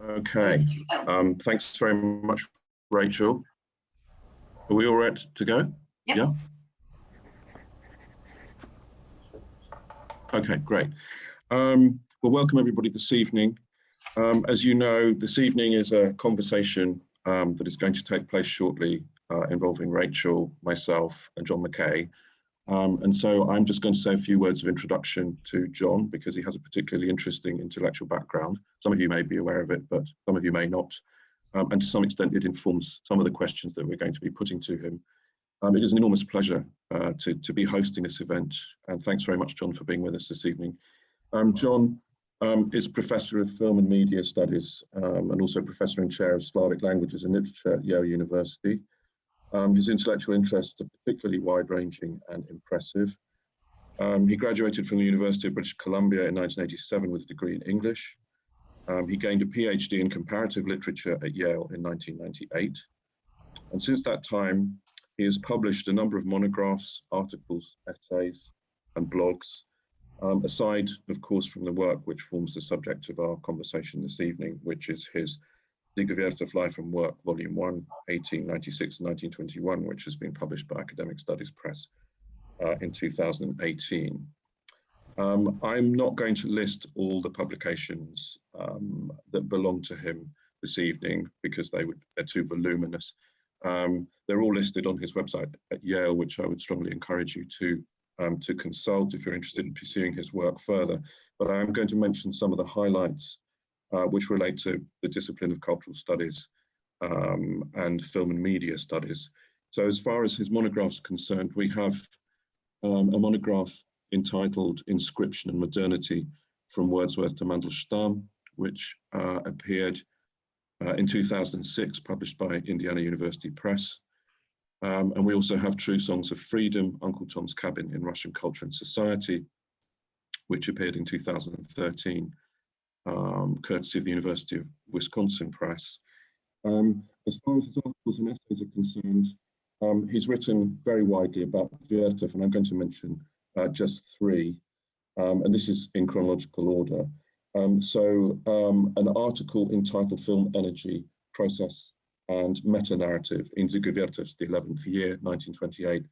Okay, thanks very much, Rachel. Are we all right to go? Yep. Yeah. Okay, great. Well, welcome everybody this evening. As you know, this evening is a conversation that is going to take place shortly involving Rachel, myself, and John MacKay. And so I'm just going to say a few words of introduction to John because he has a particularly interesting intellectual background. Some of you may be aware of it, but some of you may not. And to some extent, it informs some of the questions that we're going to be putting to him. It is an enormous pleasure to be hosting this event. And thanks very much, John, for being with us this evening. John is Professor of Film and Media Studies and also Professor and Chair of Slavic Languages and Literature at Yale University. His intellectual interests are particularly wide-ranging and impressive. He graduated from the University of British Columbia in 1987 with a degree in English. He gained a PhD in comparative literature at Yale in 1998. And since that time, he has published a number of monographs, articles, essays, and blogs, aside, of course, from the work which forms the subject of our conversation this evening, which is his Dziga Vertov Life and Work, Volume 1, 1896 and 1921, which has been published by Academic Studies Press in 2018. I'm not going to list all the publications that belong to him this evening because they're too voluminous. They're all listed on his website at Yale, which I would strongly encourage you to consult if you're interested in pursuing his work further. But I'm going to mention some of the highlights which relate to the discipline of cultural studies and film and media studies. So as far as his monographs are concerned, we have a monograph entitled Inscription and Modernity from Wordsworth to Mandelstam, which appeared in 2006, published by Indiana University Press. And we also have True Songs of Freedom, Uncle Tom's Cabin in Russian Culture and Society, which appeared in 2013. Courtesy of the University of Wisconsin Press. As far as his articles and essays are concerned, he's written very widely about Vertov, and I'm going to mention just three, and this is in chronological order. An article entitled Film Energy, Process and Meta-Narrative in Dziga Vertov's The 11th Year, 1928,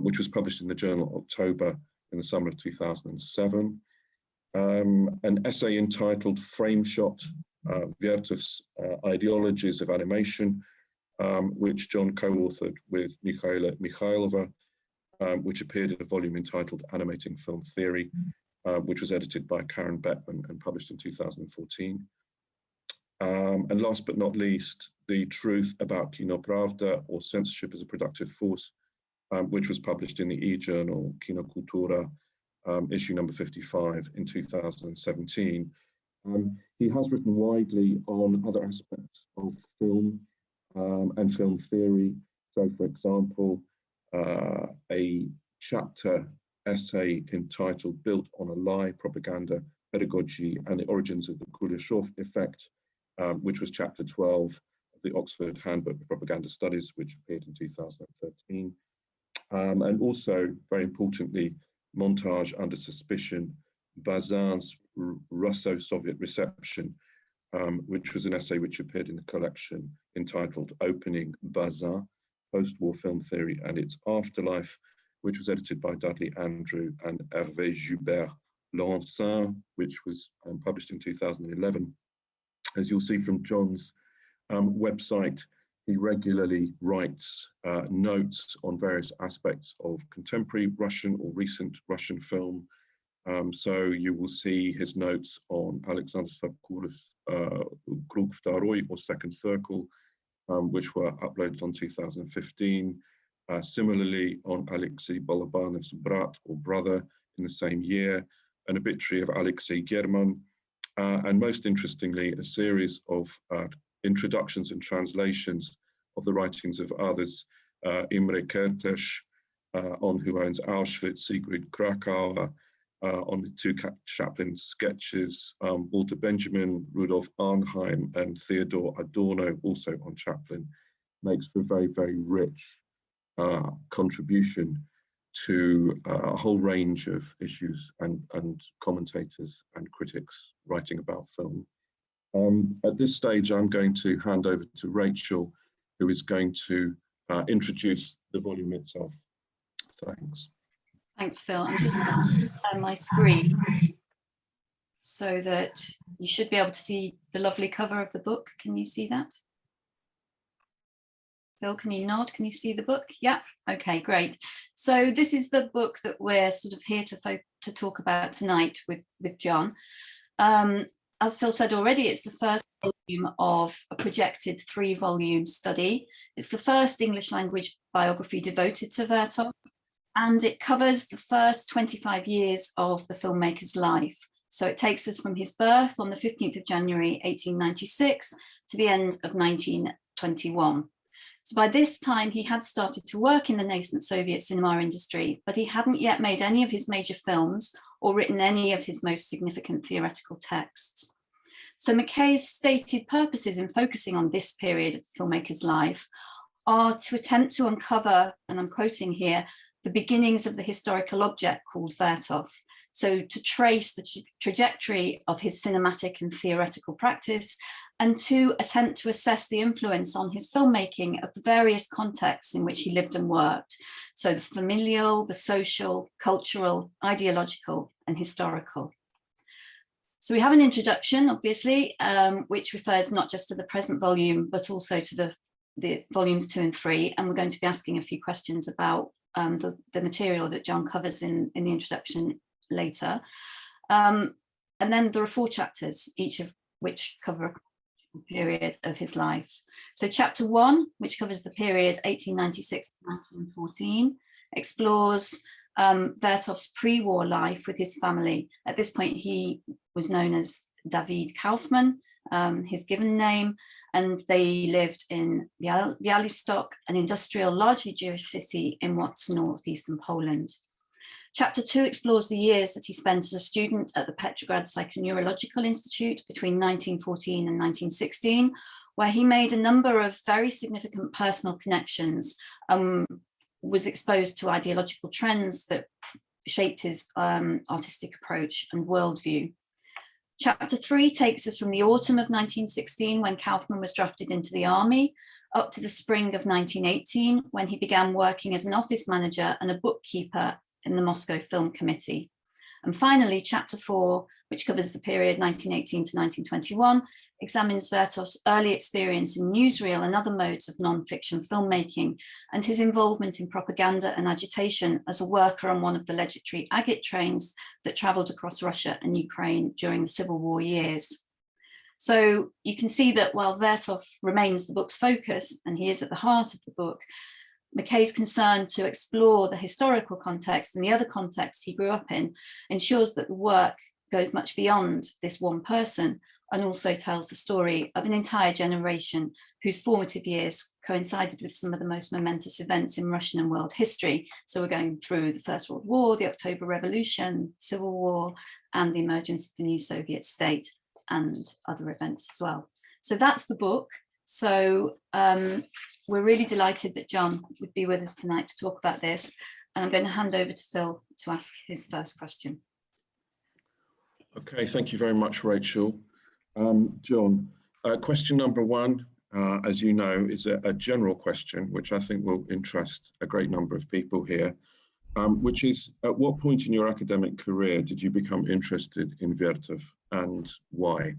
which was published in the journal October in the summer of 2007. An essay entitled Frame Shot, Vertov's Ideologies of Animation, which John co-authored with Mikhaila Mikhailova, which appeared in a volume entitled Animating Film Theory, which was edited by Karen Beckman and published in 2014. And last but not least, The Truth About Kino Pravda, or Censorship as a Productive Force, which was published in the e-journal Kino Kultura, issue number 55 in 2017. He has written widely on other aspects of film and film theory. So, for example, a chapter essay entitled Built on a Lie, Propaganda, Pedagogy and the Origins of the Kuleshov Effect, which was chapter 12 of the Oxford Handbook of Propaganda Studies, which appeared in 2013. And also, very importantly, Montage Under Suspicion, Bazin's Russo-Soviet Reception, which was an essay which appeared in the collection entitled Opening Bazin, Post-War Film Theory and Its Afterlife, which was edited by Dudley Andrew and Hervé Joubert Lancin, which was published in 2011. As you'll see from John's website, he regularly writes notes on various aspects of contemporary Russian or recent Russian film. So you will see his notes on Alexander Sapkourov's Krug Vtaroy, or Second Circle, which were uploaded on 2015. Similarly, on Alexei Balabanov's Brat, or Brother, in the same year, an obituary of Alexei German, and most interestingly, a series of introductions and translations of the writings of others, Imre Kertész, on Who Owns Auschwitz, Sigrid Krakauer, on the two Chaplin sketches, Walter Benjamin, Rudolf Arnheim, and Theodore Adorno, also on Chaplin, makes for a very, very rich contribution to a whole range of issues and commentators and critics writing about film. At this stage, I'm going to hand over to Rachel, who is going to introduce the volume itself. Thanks. Thanks, Phil. I'm just going to share my screen so that you should be able to see the lovely cover of the book. Can you see that? Phil, can you nod? Can you see the book? Yeah. Okay, great. So this is the book that we're sort of here to talk about tonight with John. As Phil said already, it's the first volume of a projected 3-volume study. It's the first English language biography devoted to Vertov, and it covers the first 25 years of the filmmaker's life. So it takes us from his birth on the 15th of January 1896 to the end of 1921. So by this time, he had started to work in the nascent Soviet cinema industry, but he hadn't yet made any of his major films or written any of his most significant theoretical texts. So MacKay's stated purposes in focusing on this period of the filmmaker's life are to attempt to uncover, and I'm quoting here, the beginnings of the historical object called Vertov. So to trace the trajectory of his cinematic and theoretical practice, and to attempt to assess the influence on his filmmaking of the various contexts in which he lived and worked. So the familial, the social, cultural, ideological, and historical. So we have an introduction, obviously, which refers not just to the present volume, but also to the volumes 2 and 3. And we're going to be asking a few questions about the material that John covers in the introduction later. And then there are 4 chapters, each of which cover a period of his life. So chapter 1, which covers the period 1896 to 1914, explores Vertov's pre-war life with his family. At this point, he was known as David Kaufman, his given name, and they lived in Białystok, an industrial, largely Jewish city in what's northeastern Poland. Chapter 2 explores the years that he spent as a student at the Petrograd Psychoneurological Institute between 1914 and 1916, where he made a number of very significant personal connections, was exposed to ideological trends that shaped his artistic approach and worldview. Chapter 3 takes us from the autumn of 1916, when Kaufman was drafted into the army, up to the spring of 1918, when he began working as an office manager and a bookkeeper in the Moscow Film Committee. And finally, chapter 4, which covers the period 1918 to 1921, examines Vertov's early experience in newsreel and other modes of non-fiction filmmaking, and his involvement in propaganda and agitation as a worker on one of the legendary Agit trains that traveled across Russia and Ukraine during the Civil War years. So you can see that while Vertov remains the book's focus, and he is at the heart of the book, MacKay's concern to explore the historical context and the other context he grew up in ensures that the work goes much beyond this one person, and also tells the story of an entire generation whose formative years coincided with some of the most momentous events in Russian and world history. So we're going through the First World War, the October Revolution, Civil War, and the emergence of the new Soviet state, and other events as well. So that's the book. So we're really delighted that John would be with us tonight to talk about this. And I'm going to hand over to Phil to ask his first question. Okay, thank you very much, Rachel. John, question number 1, as you know, is a general question, which I think will interest a great number of people here, which is, at what point in your academic career did you become interested in Vertov, and why?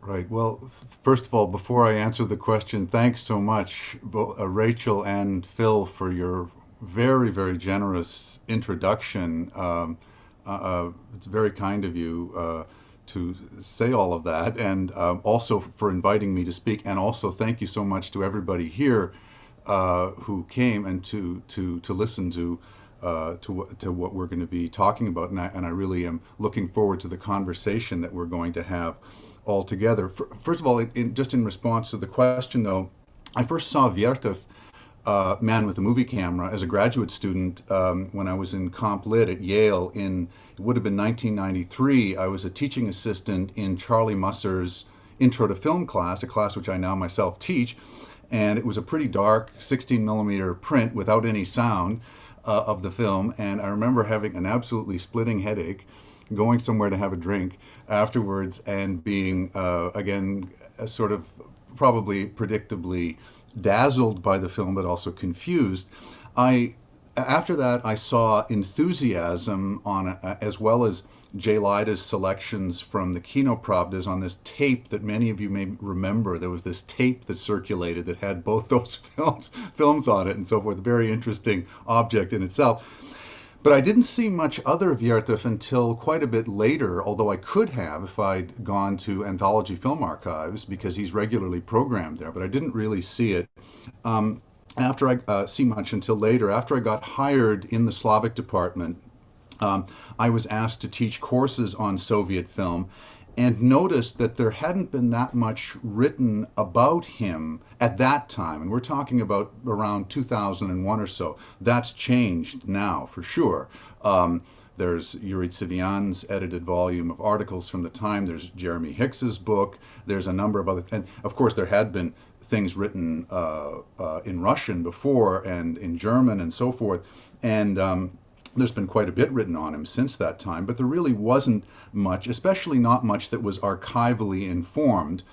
Right. Well, first of all, before I answer the question, thanks so much, Rachel and Phil, for your very, very generous introduction. It's very kind of you to say all of that, and also for inviting me to speak. And also thank you so much to everybody here who came and to listen to what we're going to be talking about. And I really am looking forward to the conversation that we're going to have all together. First of all, just in response to the question, though, I first saw Vertov, Man with a Movie Camera, as a graduate student when I was in Comp Lit at Yale it would have been 1993. I was a teaching assistant in Charlie Musser's Intro to Film class, a class which I now myself teach, and it was a pretty dark 16mm print without any sound of the film, and I remember having an absolutely splitting headache, going somewhere to have a drink afterwards and being, again, sort of probably predictably dazzled by the film, but also confused. After that, I saw enthusiasm on, as well as Jay Lida's selections from the Kino Pravdas on this tape that many of you may remember. There was this tape that circulated that had both those films on it and so forth. A very interesting object in itself. But I didn't see much other Vertov until quite a bit later, although I could have if I'd gone to Anthology Film Archives, because he's regularly programmed there, but I didn't really see it. After I see much until later, after I got hired in the Slavic department, I was asked to teach courses on Soviet film and noticed that there hadn't been that much written about him at that time. And we're talking about around 2001 or so. That's changed now, for sure. There's Yuri Tsivian's edited volume of articles from the time. There's Jeremy Hicks's book. There's a number of other, and of course there had been things written in Russian before and in German and so forth. And there's been quite a bit written on him since that time, but there really wasn't much, especially not much that was archivally informed,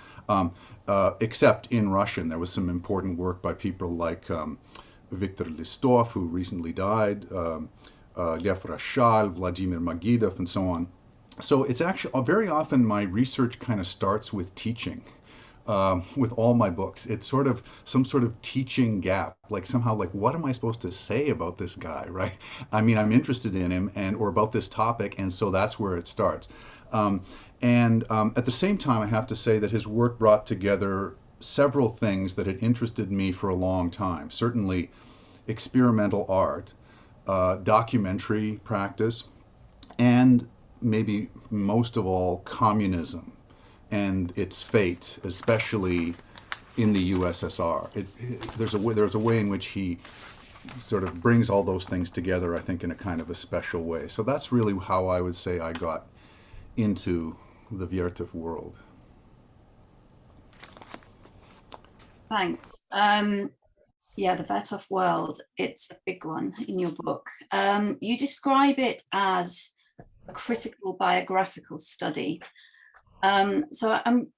except in Russian. There was some important work by people like Viktor Listov, who recently died, Lev Rashal, Vladimir Magidov, and so on. So it's actually, very often my research kind of starts with teaching. With all my books, it's sort of some sort of teaching gap, like somehow, like, what am I supposed to say about this guy, right? I mean, I'm interested in him or about this topic, and so that's where it starts. At the same time, I have to say that his work brought together several things that had interested me for a long time. Certainly experimental art, documentary practice, and maybe most of all, communism and its fate, especially in the USSR. There's a way in which he sort of brings all those things together, I think, in a kind of a special way. So that's really how I would say I got into the Vertov world. Thanks. Yeah, the Vertov world, it's a big one in your book. You describe it as a critical biographical study. So I'm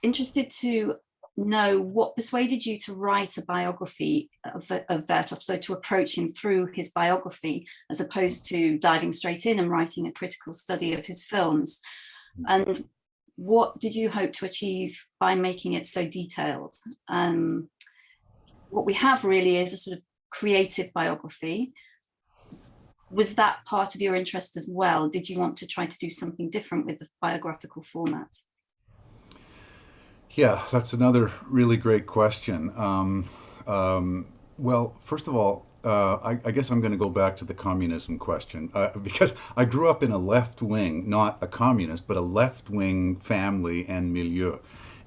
interested to know what persuaded you to write a biography of Vertov, so to approach him through his biography as opposed to diving straight in and writing a critical study of his films. And what did you hope to achieve by making it so detailed? What we have really is a sort of creative biography. Was that part of your interest as well? Did you want to try to do something different with the biographical format? Yeah, that's another really great question. Well, first of all, I guess I'm going to go back to the communism question, because I grew up in a left-wing, not a communist, but a left-wing family and milieu.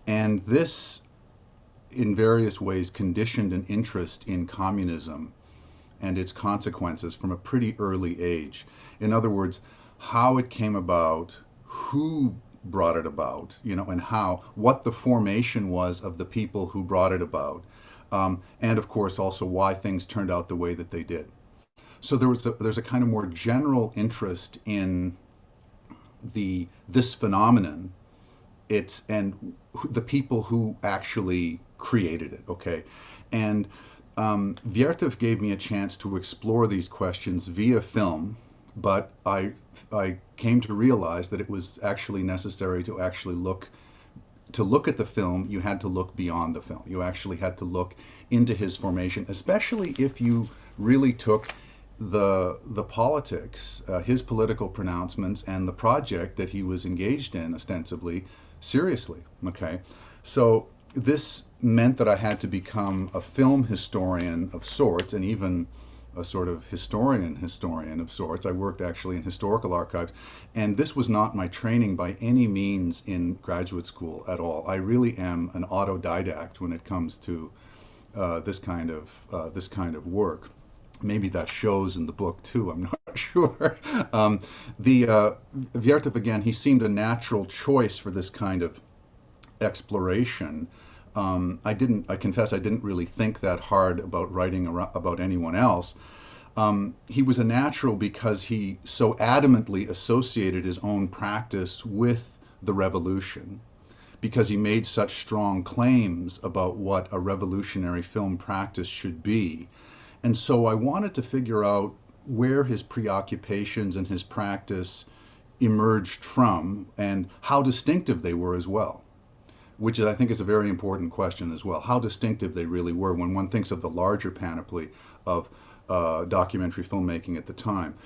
And this, in various ways, conditioned an interest in communism and its consequences from a pretty early age. In other words, how it came about, who brought it about, and what the formation was of the people who brought it about, and of course also why things turned out the way that they did. So there's a kind of more general interest in this phenomenon, and the people who actually created it. Okay, and Vertov gave me a chance to explore these questions via film, but I came to realize that it was actually necessary to actually look at the film. You had to look beyond the film. You actually had to look into his formation, especially if you really took the politics, his political pronouncements, and the project that he was engaged in ostensibly seriously. Okay, so this meant that I had to become a film historian of sorts, and even a sort of historian of sorts. I worked actually in historical archives, and this was not my training by any means in graduate school at all. I really am an autodidact when it comes to this kind of work. Maybe that shows in the book too, I'm not sure. Vertov, again, he seemed a natural choice for this kind of exploration. I confess I didn't really think that hard about writing about anyone else. He was a natural because he so adamantly associated his own practice with the revolution, because he made such strong claims about what a revolutionary film practice should be. And so I wanted to figure out where his preoccupations and his practice emerged from and how distinctive they were as well, which I think is a very important question as well, how distinctive they really were when one thinks of the larger panoply of documentary filmmaking at the time.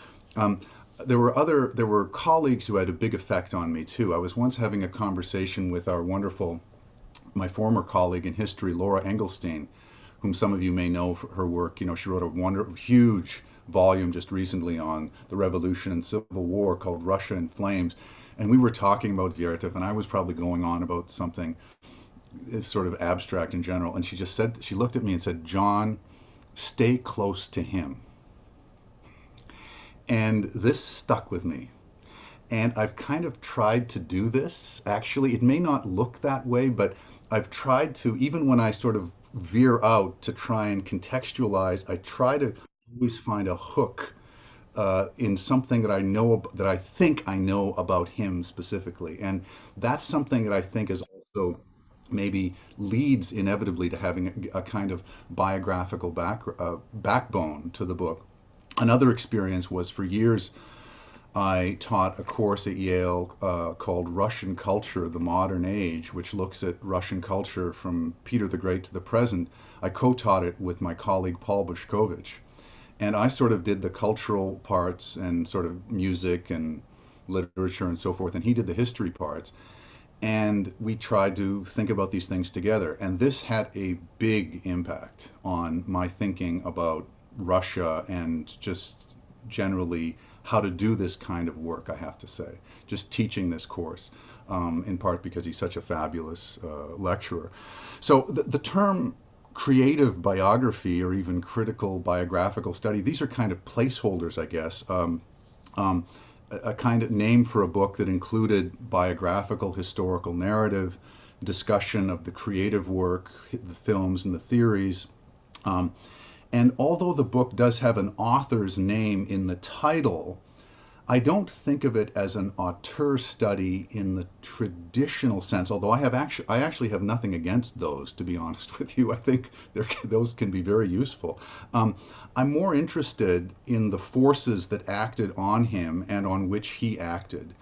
There were colleagues who had a big effect on me too. I was once having a conversation with my former colleague in history, Laura Engelstein, whom some of you may know for her work. You know, she wrote a huge volume just recently on the Revolution and Civil War called Russia in Flames. And we were talking about Vertov, and I was probably going on about something sort of abstract in general. And she looked at me and said, "John, stay close to him." And this stuck with me. And I've kind of tried to do this. Actually, it may not look that way, but I've tried to, even when I sort of veer out to try and contextualize, I try to always find a hook in something that I know, that I think I know about him specifically. And that's something that I think is also maybe leads inevitably to having a kind of biographical backbone to the book. Another experience was, for years, I taught a course at Yale called Russian Culture, the Modern Age, which looks at Russian culture from Peter the Great to the present. I co-taught it with my colleague Paul Bushkovich. And I sort of did the cultural parts and sort of music and literature and so forth, and he did the history parts. And we tried to think about these things together. And this had a big impact on my thinking about Russia and just generally how to do this kind of work, I have to say, just teaching this course, in part because he's such a fabulous lecturer. So the term creative biography or even critical biographical study, these are kind of placeholders, I guess, a kind of name for a book that included biographical historical narrative, discussion of the creative work, the films and the theories. And although the book does have an author's name in the title, I don't think of it as an auteur study in the traditional sense, although I actually have nothing against those, to be honest with you. I think those can be very useful. I'm more interested in the forces that acted on him and on which he acted.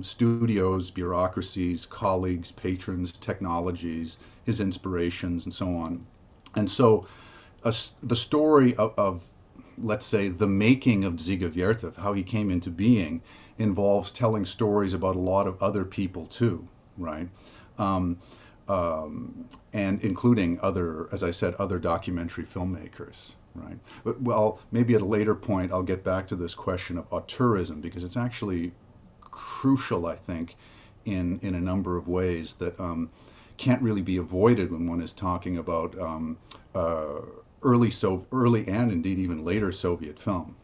Studios, bureaucracies, colleagues, patrons, technologies, his inspirations, and so on. And so the story of, let's say, the making of Dziga Vertov, how he came into being, involves telling stories about a lot of other people too, right? And including other, as I said, other documentary filmmakers, right? But, well, maybe at a later point I'll get back to this question of auteurism, because it's actually crucial, I think, in a number of ways that can't really be avoided when one is talking about early and indeed even later Soviet film.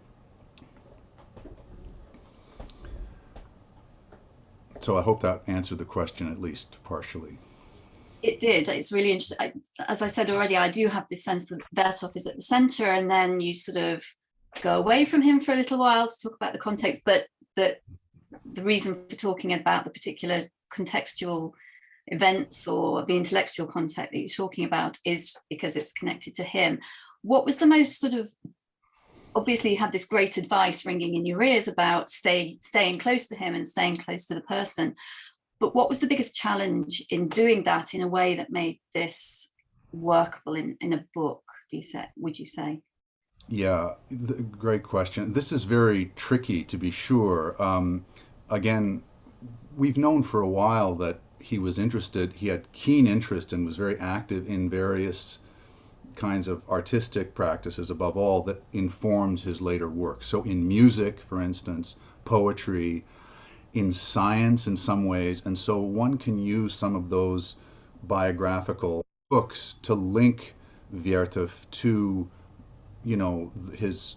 So I hope that answered the question at least partially. It did. It's really interesting. As I said already, I do have this sense that Vertov is at the center, and then you sort of go away from him for a little while to talk about the context, but that the reason for talking about the particular contextual events or the intellectual context that you're talking about is because it's connected to him. What was the most sort of, obviously you had this great advice ringing in your ears about staying close to him and staying close to the person, but what was the biggest challenge in doing that in a way that made this workable in a book, would you say? Yeah, great question. This is very tricky, to be sure. Again, we've known for a while that he was interested, he had keen interest and was very active in various kinds of artistic practices, above all, that informed his later work. So in music, for instance, poetry, in science in some ways. And so one can use some of those biographical books to link Vertov to, you know, his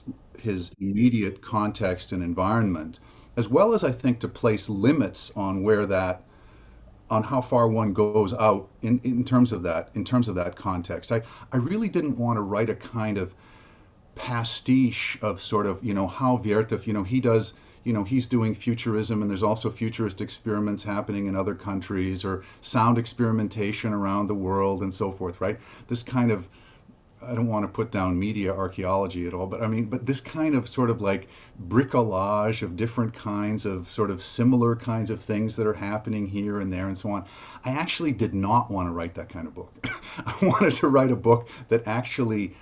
immediate context and environment, as well as, I think, to place limits on on how far one goes out in terms of that context. I really didn't want to write a kind of pastiche of sort of, how Vertov, he does, he's doing futurism, and there's also futurist experiments happening in other countries, or sound experimentation around the world and so forth, right? This kind of, I don't want to put down media archaeology at all, but I mean, but this kind of sort of like bricolage of different kinds of sort of similar kinds of things that are happening here and there and so on. I actually did not want to write that kind of book. I wanted to write a book that actually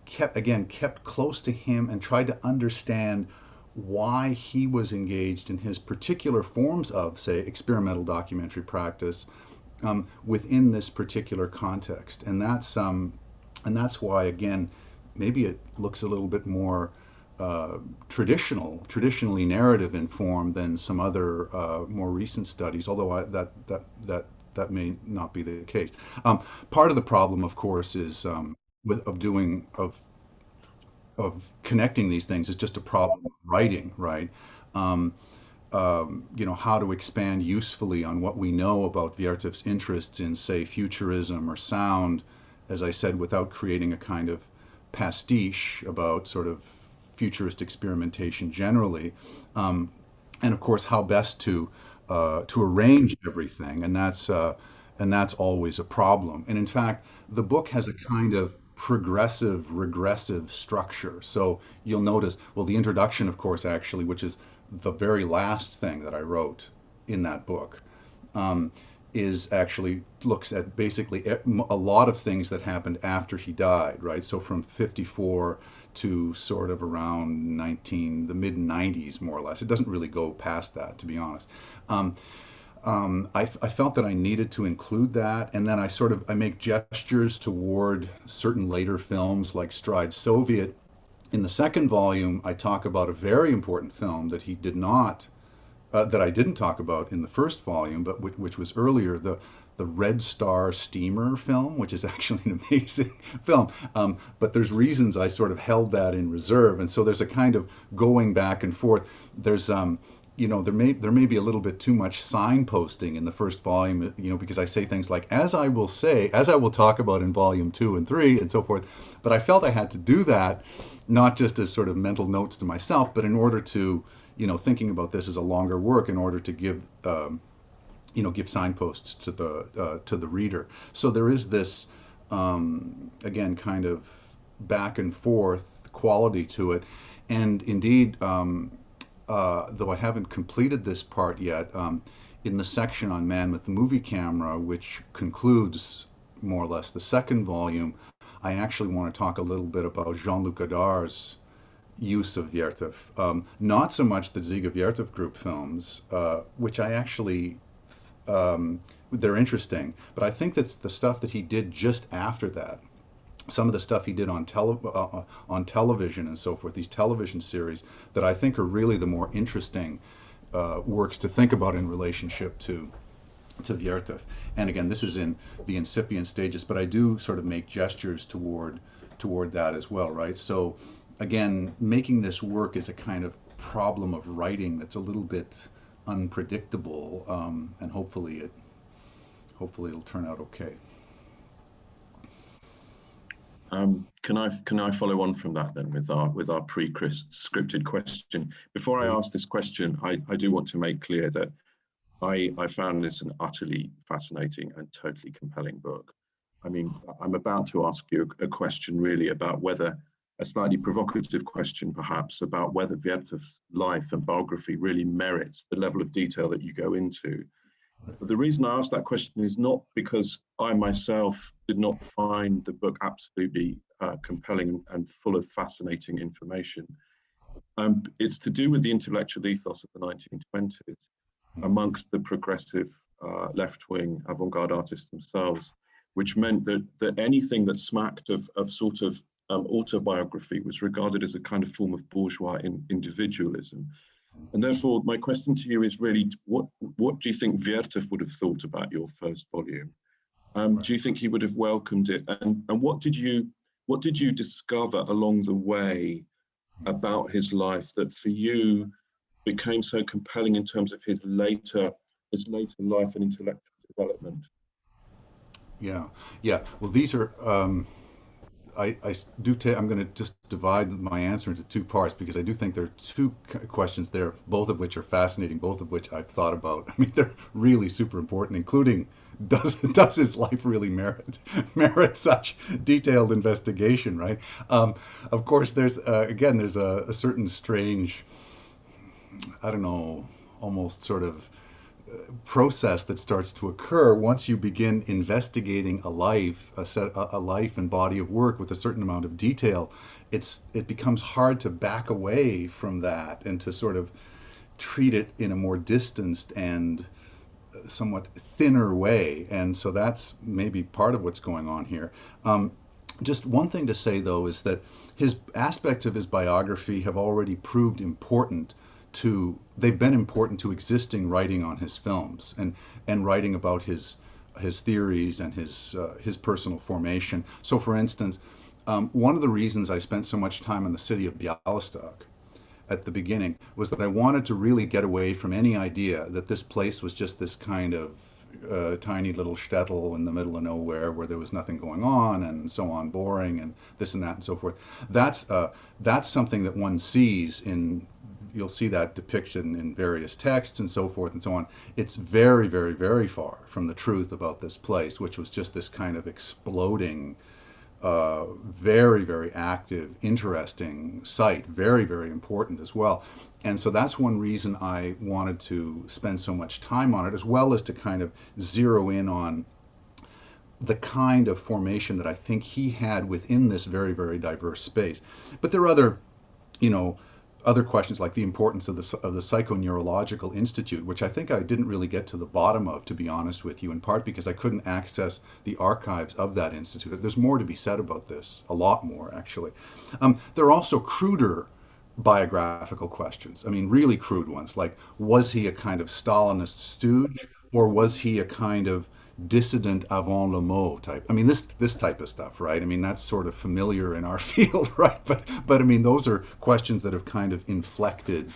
kept close to him and tried to understand why he was engaged in his particular forms of, say, experimental documentary practice within this particular context. And that's why, again, maybe it looks a little bit more traditionally narrative in form than some other more recent studies, although that may not be the case. Part of the problem, of course, is of connecting these things is just a problem of writing, right? How to expand usefully on what we know about Vertov's interests in, say, futurism or sound, as I said, without creating a kind of pastiche about sort of futurist experimentation generally, and of course how best to arrange everything, and that's always a problem. And in fact, the book has a kind of progressive regressive structure. So you'll notice, well, the introduction, of course, actually, which is the very last thing that I wrote in that book, is actually looks at basically a lot of things that happened after he died, right? So from 54 to sort of around the mid 90s, more or less. It doesn't really go past that, to be honest. I felt that I needed to include that, and then I make gestures toward certain later films like Stride Soviet. In the second volume, I talk about a very important film that he did not, that I didn't talk about in the first volume, but which was earlier, the Red Star Steamer film, which is actually an amazing film. But there's reasons I sort of held that in reserve, and so there's a kind of going back and forth. There's there may be a little bit too much signposting in the first volume, because I say things like, as I will talk about in volume 2 and 3 and so forth. But I felt I had to do that, not just as sort of mental notes to myself, but in order to, thinking about this as a longer work, in order to give signposts to the reader. So there is this, again, kind of back and forth quality to it. And indeed, though I haven't completed this part yet, in the section on Man with the Movie Camera, which concludes more or less the second volume, I actually want to talk a little bit about Jean-Luc Godard's use of Vertov. Not so much the Dziga Vertov group films, which I actually, they're interesting, but I think that's the stuff that he did just after that. Some of the stuff he did on television and so forth, these television series that I think are really the more interesting works to think about in relationship to Vertov. And again, this is in the incipient stages, but I do sort of make gestures toward that as well, right? So again, making this work is a kind of problem of writing that's a little bit unpredictable, and hopefully it'll turn out okay. Can I follow on from that then with our pre-scripted question? Before I ask this question, I do want to make clear that I found this an utterly fascinating and totally compelling book. I mean, I'm about to ask you a question really about whether, a slightly provocative question perhaps, about whether Vertov's life and biography really merits the level of detail that you go into. But the reason I asked that question is not because I myself did not find the book absolutely compelling and full of fascinating information. It's to do with the intellectual ethos of the 1920s amongst the progressive left-wing avant-garde artists themselves, which meant that anything that smacked of sort of autobiography was regarded as a kind of form of bourgeois individualism. And therefore, my question to you is really, what do you think Vertov would have thought about your first volume? Do you think he would have welcomed it? And what did you discover along the way about his life that for you became so compelling in terms of his later life and intellectual development? Yeah. Well, these are I'm going to just divide my answer into two parts because I do think there are two questions there, both of which are fascinating, both of which I've thought about. I mean, they're really super important, including does his life really merit such detailed investigation, right? Of course, there's a certain strange, I don't know, almost sort of process that starts to occur once you begin investigating a life, a life and body of work with a certain amount of detail. It becomes hard to back away from that and to sort of treat it in a more distanced and somewhat thinner way. And so that's maybe part of what's going on here. Just one thing to say, though, is that his aspects of his biography have already proved important they've been important to existing writing on his films and writing about his theories and his personal formation. So, for instance, one of the reasons I spent so much time in the city of Bialystok at the beginning was that I wanted to really get away from any idea that this place was just this kind of tiny little shtetl in the middle of nowhere where there was nothing going on and so on, boring and this and that and so forth. That's something that one sees you'll see that depiction in various texts and so forth and so on. It's very, very, very far from the truth about this place, which was just this kind of exploding, very, very active, interesting site, very, very important as well. And so that's one reason I wanted to spend so much time on it, as well as to kind of zero in on the kind of formation that I think he had within this very, very diverse space. But there are other questions like the importance of the Psychoneurological Institute, which I think I didn't really get to the bottom of, to be honest with you, in part because I couldn't access the archives of that institute. There's more to be said about this, a lot more actually. There are also cruder biographical questions. I mean, really crude ones, like was he a kind of Stalinist stooge, or was he a kind of dissident avant le mot type? I mean, this type of stuff, right? I mean, that's sort of familiar in our field, right? But I mean, those are questions that have kind of inflected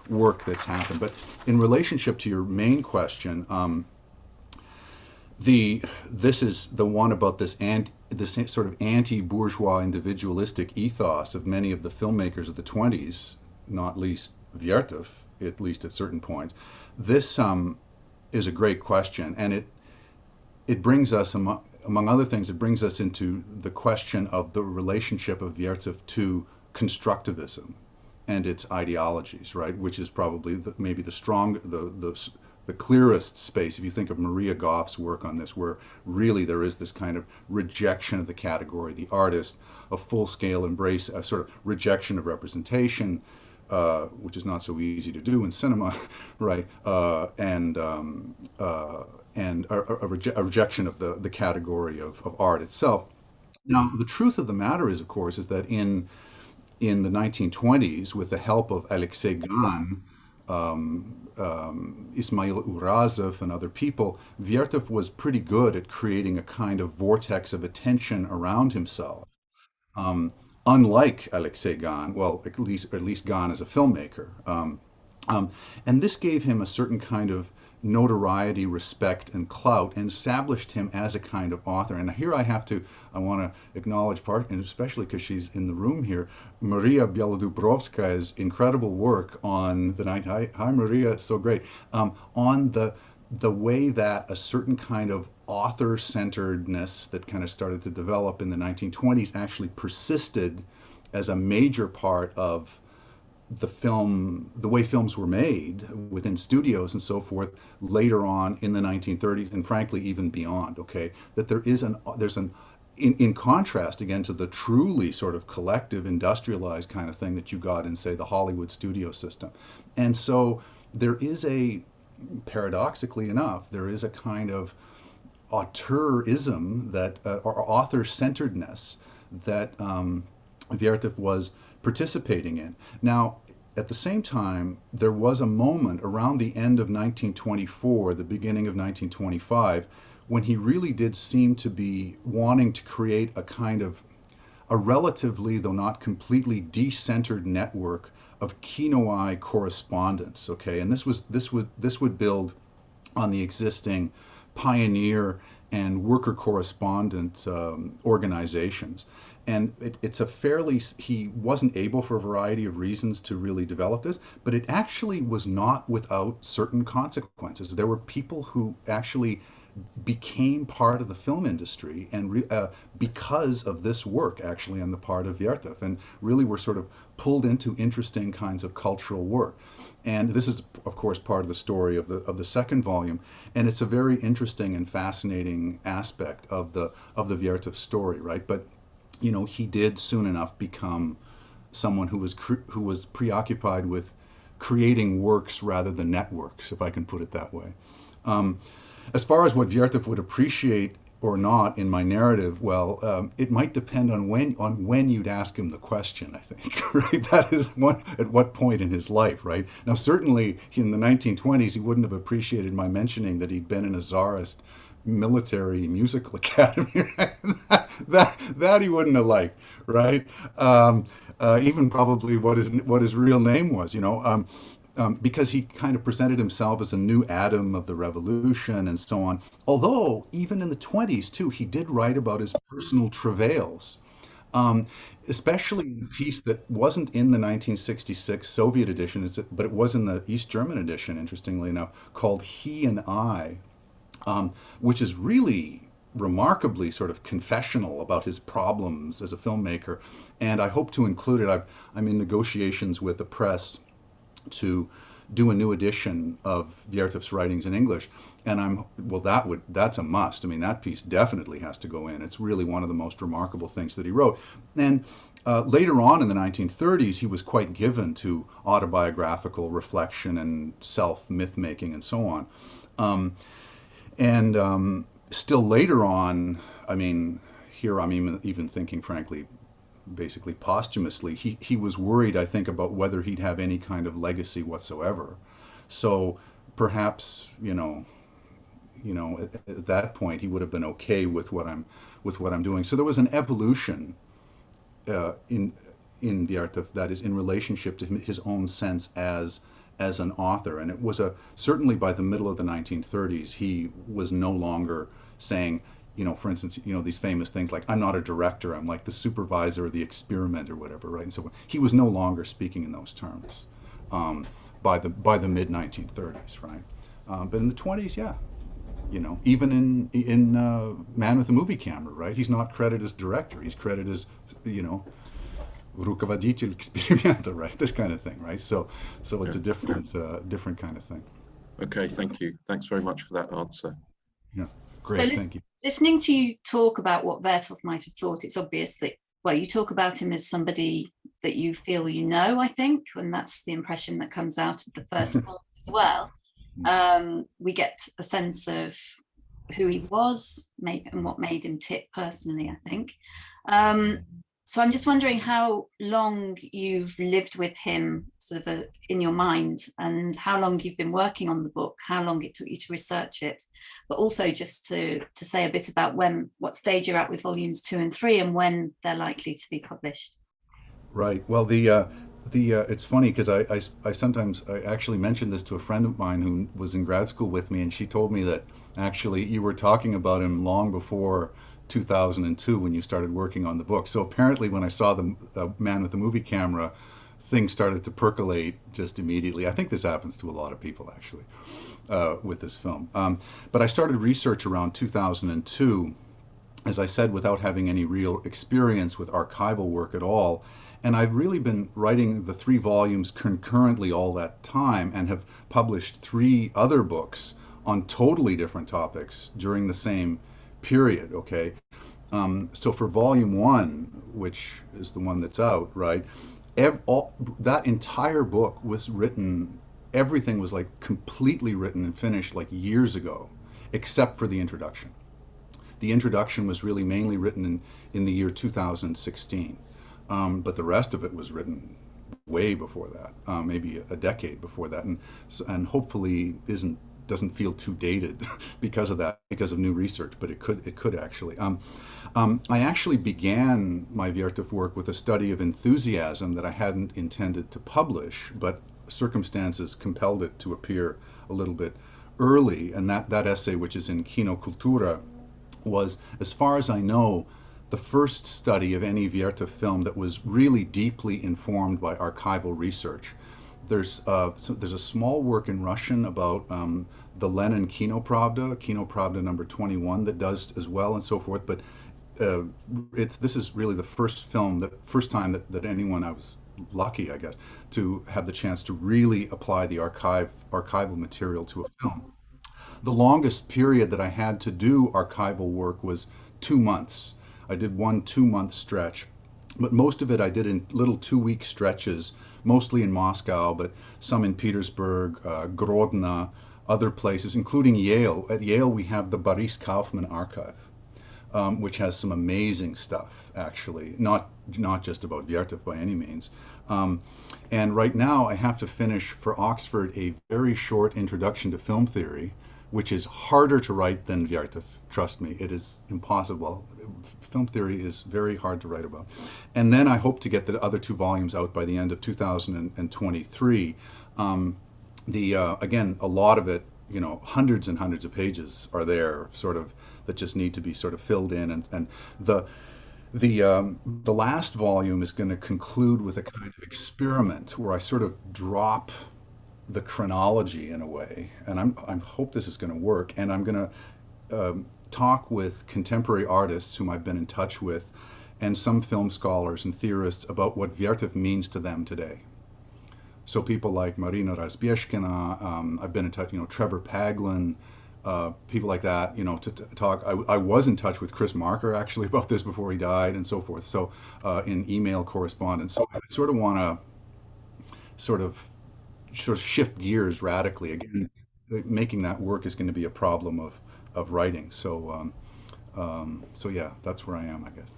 work that's happened. But in relationship to your main question, this is the one about this sort of anti-bourgeois individualistic ethos of many of the filmmakers of the 20s, not least Vertov, at least at certain points. This is a great question, and it brings us, among other things, it brings us into the question of the relationship of Vertov to constructivism and its ideologies, right? Which is probably maybe the clearest space, if you think of Maria Goff's work on this, where really there is this kind of rejection of the category, the artist, a full-scale embrace, a sort of rejection of representation, which is not so easy to do in cinema, right? And a rejection of the category of art itself. Now, the truth of the matter is, of course, is that in the 1920s, with the help of Alexei Gan, Ismail Urazov, and other people, Vertov was pretty good at creating a kind of vortex of attention around himself. Unlike Alexei Gan, well, at least Gan as a filmmaker, and this gave him a certain kind of notoriety, respect, and clout, and established him as a kind of author. And here I want to acknowledge and especially because she's in the room here, Maria Bielodubrovska's incredible work on the night. Hi Maria, so great. On the way that a certain kind of author-centeredness that kind of started to develop in the 1920s actually persisted as a major part of the way films were made within studios and so forth later on in the 1930s, and frankly even beyond. Okay, that in contrast again to the truly sort of collective industrialized kind of thing that you got in, say, the Hollywood studio system. And so there is paradoxically enough, there is a kind of auteurism or author-centeredness that Vertov was participating in. Now, at the same time, there was a moment around the end of 1924, the beginning of 1925, when he really did seem to be wanting to create a kind of a relatively, though not completely, decentered network of Kinoai correspondence. Okay, and this would build on the existing pioneer and worker correspondent organizations. And he wasn't able for a variety of reasons to really develop this, but it actually was not without certain consequences. There were people who actually became part of the film industry and because of this work actually on the part of Vertov, and really were sort of pulled into interesting kinds of cultural work. And this is of course part of the story of the second volume, and it's a very interesting and fascinating aspect of the Vertov story, right? But he did soon enough become someone who was preoccupied with creating works rather than networks, if I can put it that way. As far as what Vertov would appreciate or not in my narrative, well, it might depend on when you'd ask him the question, I think, right? That is at what point in his life, right? Now, certainly in the 1920s, he wouldn't have appreciated my mentioning that he'd been in a Tsarist military musical academy. that he wouldn't have liked, right? Even probably what his real name was, because he kind of presented himself as a new Adam of the revolution and so on. Although even in the 20s too, he did write about his personal travails, especially in a piece that wasn't in the 1966 Soviet edition, but it was in the East German edition, interestingly enough, called He and I, which is really remarkably sort of confessional about his problems as a filmmaker. And I hope to include it. I'm in negotiations with the press to do a new edition of Vertov's writings in English, and that's a must. I mean, that piece definitely has to go in. It's really one of the most remarkable things that he wrote. And later on in the 1930s, he was quite given to autobiographical reflection and self-myth making and so on. Still later on, I mean, here I'm even thinking, frankly, basically posthumously, he was worried, I think, about whether he'd have any kind of legacy whatsoever. So perhaps, at that point, he would have been okay with what I'm doing. So there was an evolution in Vertov that is in relationship to his own sense as an author. And it was certainly by the middle of the 1930s, he was no longer saying, for instance, these famous things like, I'm not a director, I'm like the supervisor of the experiment or whatever, right? And so he was no longer speaking in those terms by the mid 1930s, right? But in the 20s, yeah, even in Man with a Movie Camera, right? He's not credited as director, he's credited as, rukovodитель эксперимента, right? This kind of thing, right? So it's a different kind of thing. Okay, thank you. Thanks very much for that answer. Yeah, great, thank you. Listening to you talk about what Vertov might have thought, it's obvious that, well, you talk about him as somebody that you feel I think, and that's the impression that comes out of the first book as well. We get a sense of who he was and what made him tick personally, I think. So I'm just wondering how long you've lived with him sort of in your mind, and how long you've been working on the book, how long it took you to research it, but also just to say a bit about what stage you're at with volumes 2 and 3 and when they're likely to be published. Right. Well, it's funny because I sometimes actually mentioned this to a friend of mine who was in grad school with me, and she told me that actually you were talking about him long before 2002 when you started working on the book. So apparently when I saw the Man with the Movie Camera, things started to percolate just immediately. I think this happens to a lot of people actually with this film. But I started research around 2002, as I said, without having any real experience with archival work at all. And I've really been writing the 3 volumes concurrently all that time, and have published 3 other books on totally different topics during the same period, okay? So for volume 1, which is the one that's out, right, that entire book was written, everything was like completely written and finished like years ago, except for the introduction. The introduction was really mainly written in the year 2016, but the rest of it was written way before that, maybe a decade before that, and hopefully doesn't feel too dated because of new research, but it could actually. I actually began my Vertov work with a study of enthusiasm that I hadn't intended to publish, but circumstances compelled it to appear a little bit early, and that essay, which is in Kino Kultura, was, as far as I know, the first study of any Vertov film that was really deeply informed by archival research. There's a small work in Russian about the Lenin Kinopravda number 21 that does as well and so forth. But this is really the first time that anyone, I was lucky, I guess, to have the chance to really apply the archival material to a film. The longest period that I had to do archival work was 2 months. I did one 2-month stretch, but most of it I did in little 2-week stretches, mostly in Moscow, but some in Petersburg, Grodno, other places, including Yale. At Yale, we have the Boris Kaufman Archive, which has some amazing stuff, actually, not just about Vertov by any means. And right now, I have to finish for Oxford a very short introduction to film theory, which is harder to write than Vertov. Trust me, it is impossible. Film theory is very hard to write about. And then I hope to get the other 2 volumes out by the end of 2023. Again, a lot of it, hundreds and hundreds of pages are there, sort of, that just need to be sort of filled in. And the last volume is going to conclude with a kind of experiment where I sort of drop the chronology in a way, and I hope this is going to work. And I'm going to talk with contemporary artists whom I've been in touch with, and some film scholars and theorists about what Vertov means to them today. So people like Marina Razbieshkina, I've been in touch, Trevor Paglin, people like that, to talk. I was in touch with Chris Marker actually about this before he died and so forth. So in email correspondence. So I sort of want to sort of shift gears radically. Again, making that work is going to be a problem of writing. So yeah, that's where I am, I guess.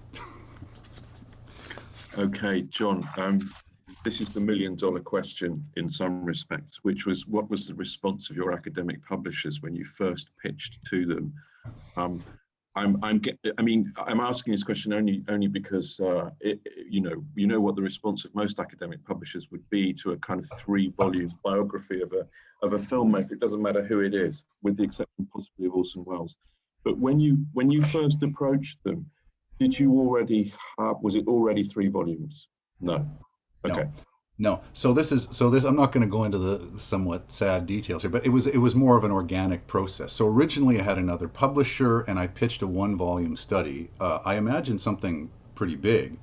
Okay, John, this is the $1,000,000 question in some respects, which was, what was the response of your academic publishers when you first pitched to them? I'm asking this question only because you know what the response of most academic publishers would be to a kind of 3-volume biography of a filmmaker. It doesn't matter who it is, with the exception possibly of Orson Welles. But when you first approached them, was it already 3 volumes? No. Okay. No. So I'm not going to go into the somewhat sad details here, but it was more of an organic process. So originally I had another publisher and I pitched a 1-volume study. I imagined something pretty big.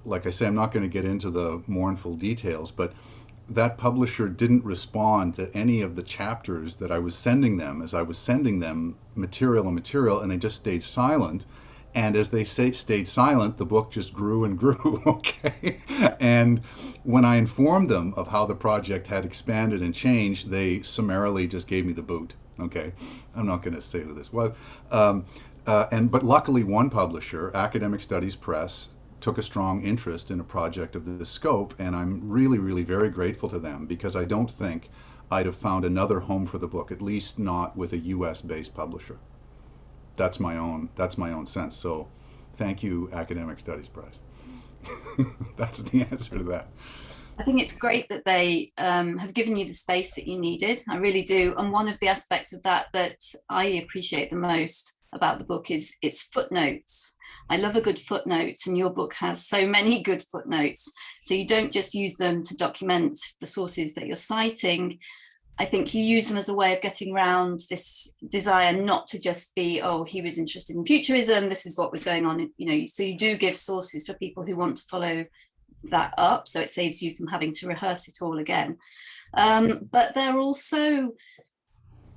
Like I say, I'm not going to get into the mournful details, but that publisher didn't respond to any of the chapters that I was sending them as I was sending them material, and they just stayed silent. And as they stayed silent, the book just grew and grew, okay? And when I informed them of how the project had expanded and changed, they summarily just gave me the boot, okay? I'm not going to say who this was. But luckily, one publisher, Academic Studies Press, took a strong interest in a project of this scope, and I'm really, really very grateful to them, because I don't think I'd have found another home for the book, at least not with a US-based publisher. That's my own sense. So thank you, Academic Studies Press. That's the answer to that. I think it's great that they have given you the space that you needed. I really do. And one of the aspects of that I appreciate the most about the book is its footnotes. I love a good footnote, and your book has so many good footnotes. So you don't just use them to document the sources that you're citing. I think you use them as a way of getting around this desire not to just be, oh, he was interested in futurism, this is what was going on, so you do give sources for people who want to follow that up, so it saves you from having to rehearse it all again. But they're also,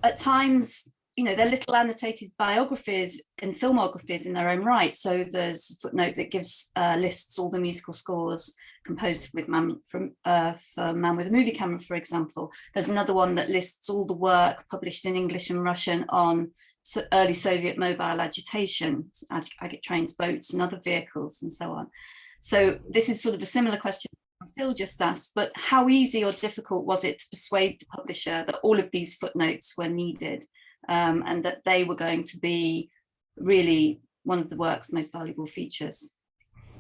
at times, they're little annotated biographies and filmographies in their own right. So there's a footnote that lists all the musical scores composed with for Man with a Movie Camera, for example. There's another one that lists all the work published in English and Russian on early Soviet mobile agitation, agate trains, boats, and other vehicles, and so on. So this is sort of a similar question Phil just asked, but how easy or difficult was it to persuade the publisher that all of these footnotes were needed, and that they were going to be really one of the work's most valuable features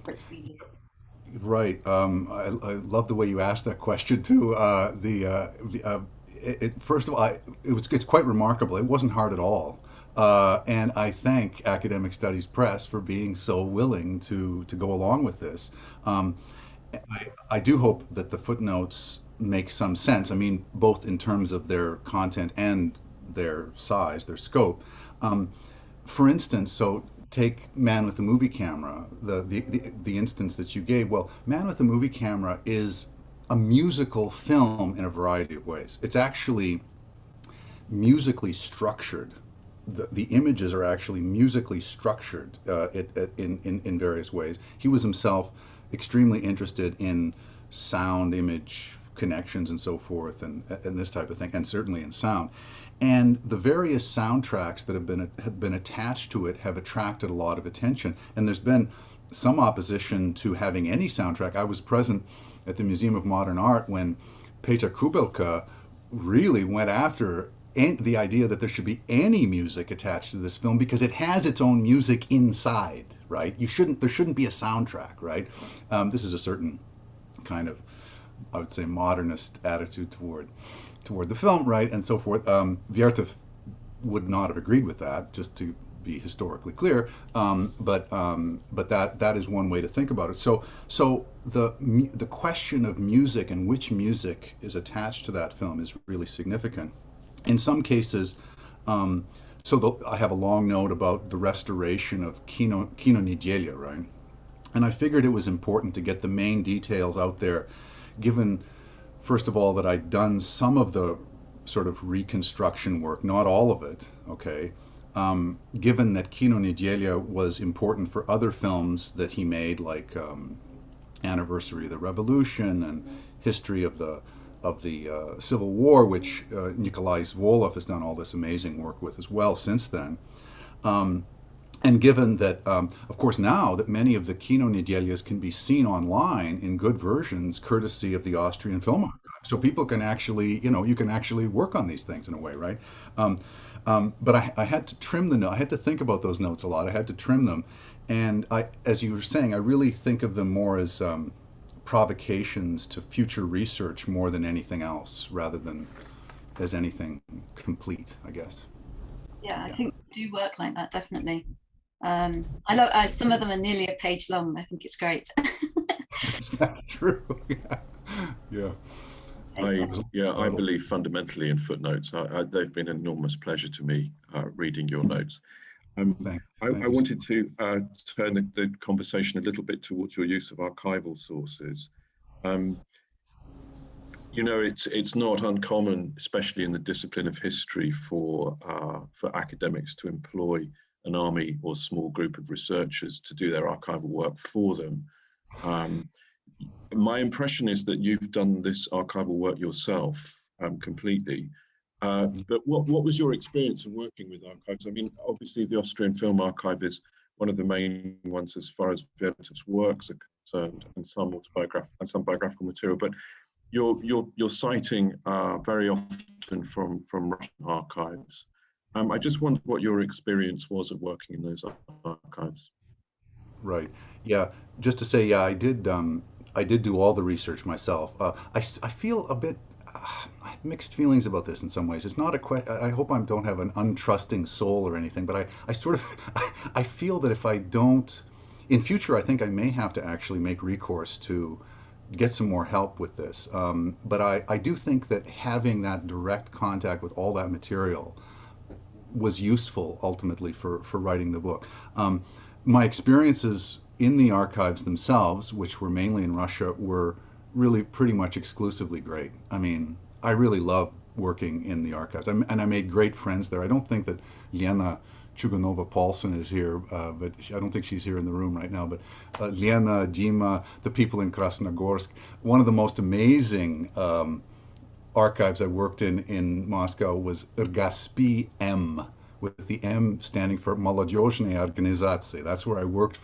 for its readers? Right. I love the way you asked that question too. First of all, it's quite remarkable. It wasn't hard at all. And I thank Academic Studies Press for being so willing to go along with this. Um, I do hope that the footnotes make some sense. I mean, both in terms of their content and their size, their scope. Um, for instance, so take Man with the Movie Camera, the instance that you gave. Well, Man with the Movie Camera is a musical film in a variety of ways. It's actually musically structured. The images are actually musically structured in various ways. He was himself extremely interested in sound image connections and so forth, and this type of thing, and certainly in sound. And the various soundtracks that have been attached to it have attracted a lot of attention. And there's been some opposition to having any soundtrack. I was present at the Museum of Modern Art when Peter Kubelka really went after the idea that there should be any music attached to this film because it has its own music inside, right? There shouldn't be a soundtrack, right? This is a certain kind of, I would say, modernist attitude toward the film, right, and so forth. Vertov would not have agreed with that, just to be historically clear. But that is one way to think about it. So the question of music and which music is attached to that film is really significant. In some cases, I have a long note about the restoration of Kino Niedziela, right? And I figured it was important to get the main details out there, given, first of all, that I'd done some of the sort of reconstruction work, not all of it, okay? Given that Kino Niedziela was important for other films that he made, like Anniversary of the Revolution and History of the Civil War, which Nikolai Zvolov has done all this amazing work with as well since then. And given that, of course, now that many of the Kino Niedzielas can be seen online in good versions, courtesy of the Austrian Film Archive, so people can actually, you can actually work on these things in a way, right? But I had to trim the note. I had to think about those notes a lot. I had to trim them, and as you were saying, I really think of them more as provocations to future research more than anything else, rather than as anything complete, I guess. Yeah, I think we do work like that, definitely. I love some of them are nearly a page long. I think it's great. That's true. Yeah. I believe fundamentally in footnotes. They've been an enormous pleasure to me reading your notes. I wanted to turn the conversation a little bit towards your use of archival sources. It's not uncommon, especially in the discipline of history, for academics to employ an army or small group of researchers to do their archival work for them. My impression is that you've done this archival work yourself completely. But what was your experience of working with archives? I mean, obviously the Austrian Film Archive is one of the main ones as far as Vertov's works are concerned, and some biographical material. But you're citing very often from Russian archives. I just wondered what your experience was of working in those archives. Right. Yeah. Just to say, yeah, I did do all the research myself. I feel a bit I have mixed feelings about this in some ways. It's not I hope I don't have an untrusting soul or anything, but I sort of I feel that if I don't, in future, I think I may have to actually make recourse to get some more help with this. But I do think that having that direct contact with all that material was useful ultimately for writing the book. My experiences in the archives themselves, which were mainly in Russia, were really pretty much exclusively great. I mean, I really love working in the archives, and I made great friends there. I don't think that Lena Chuganova-Paulson is here, but I don't think she's here in the room right now. But Lena, Dima, the people in Krasnogorsk, one of the most amazing archives I worked in Moscow was Rgaspi M, with the M standing for Молодежные организации. That's where I worked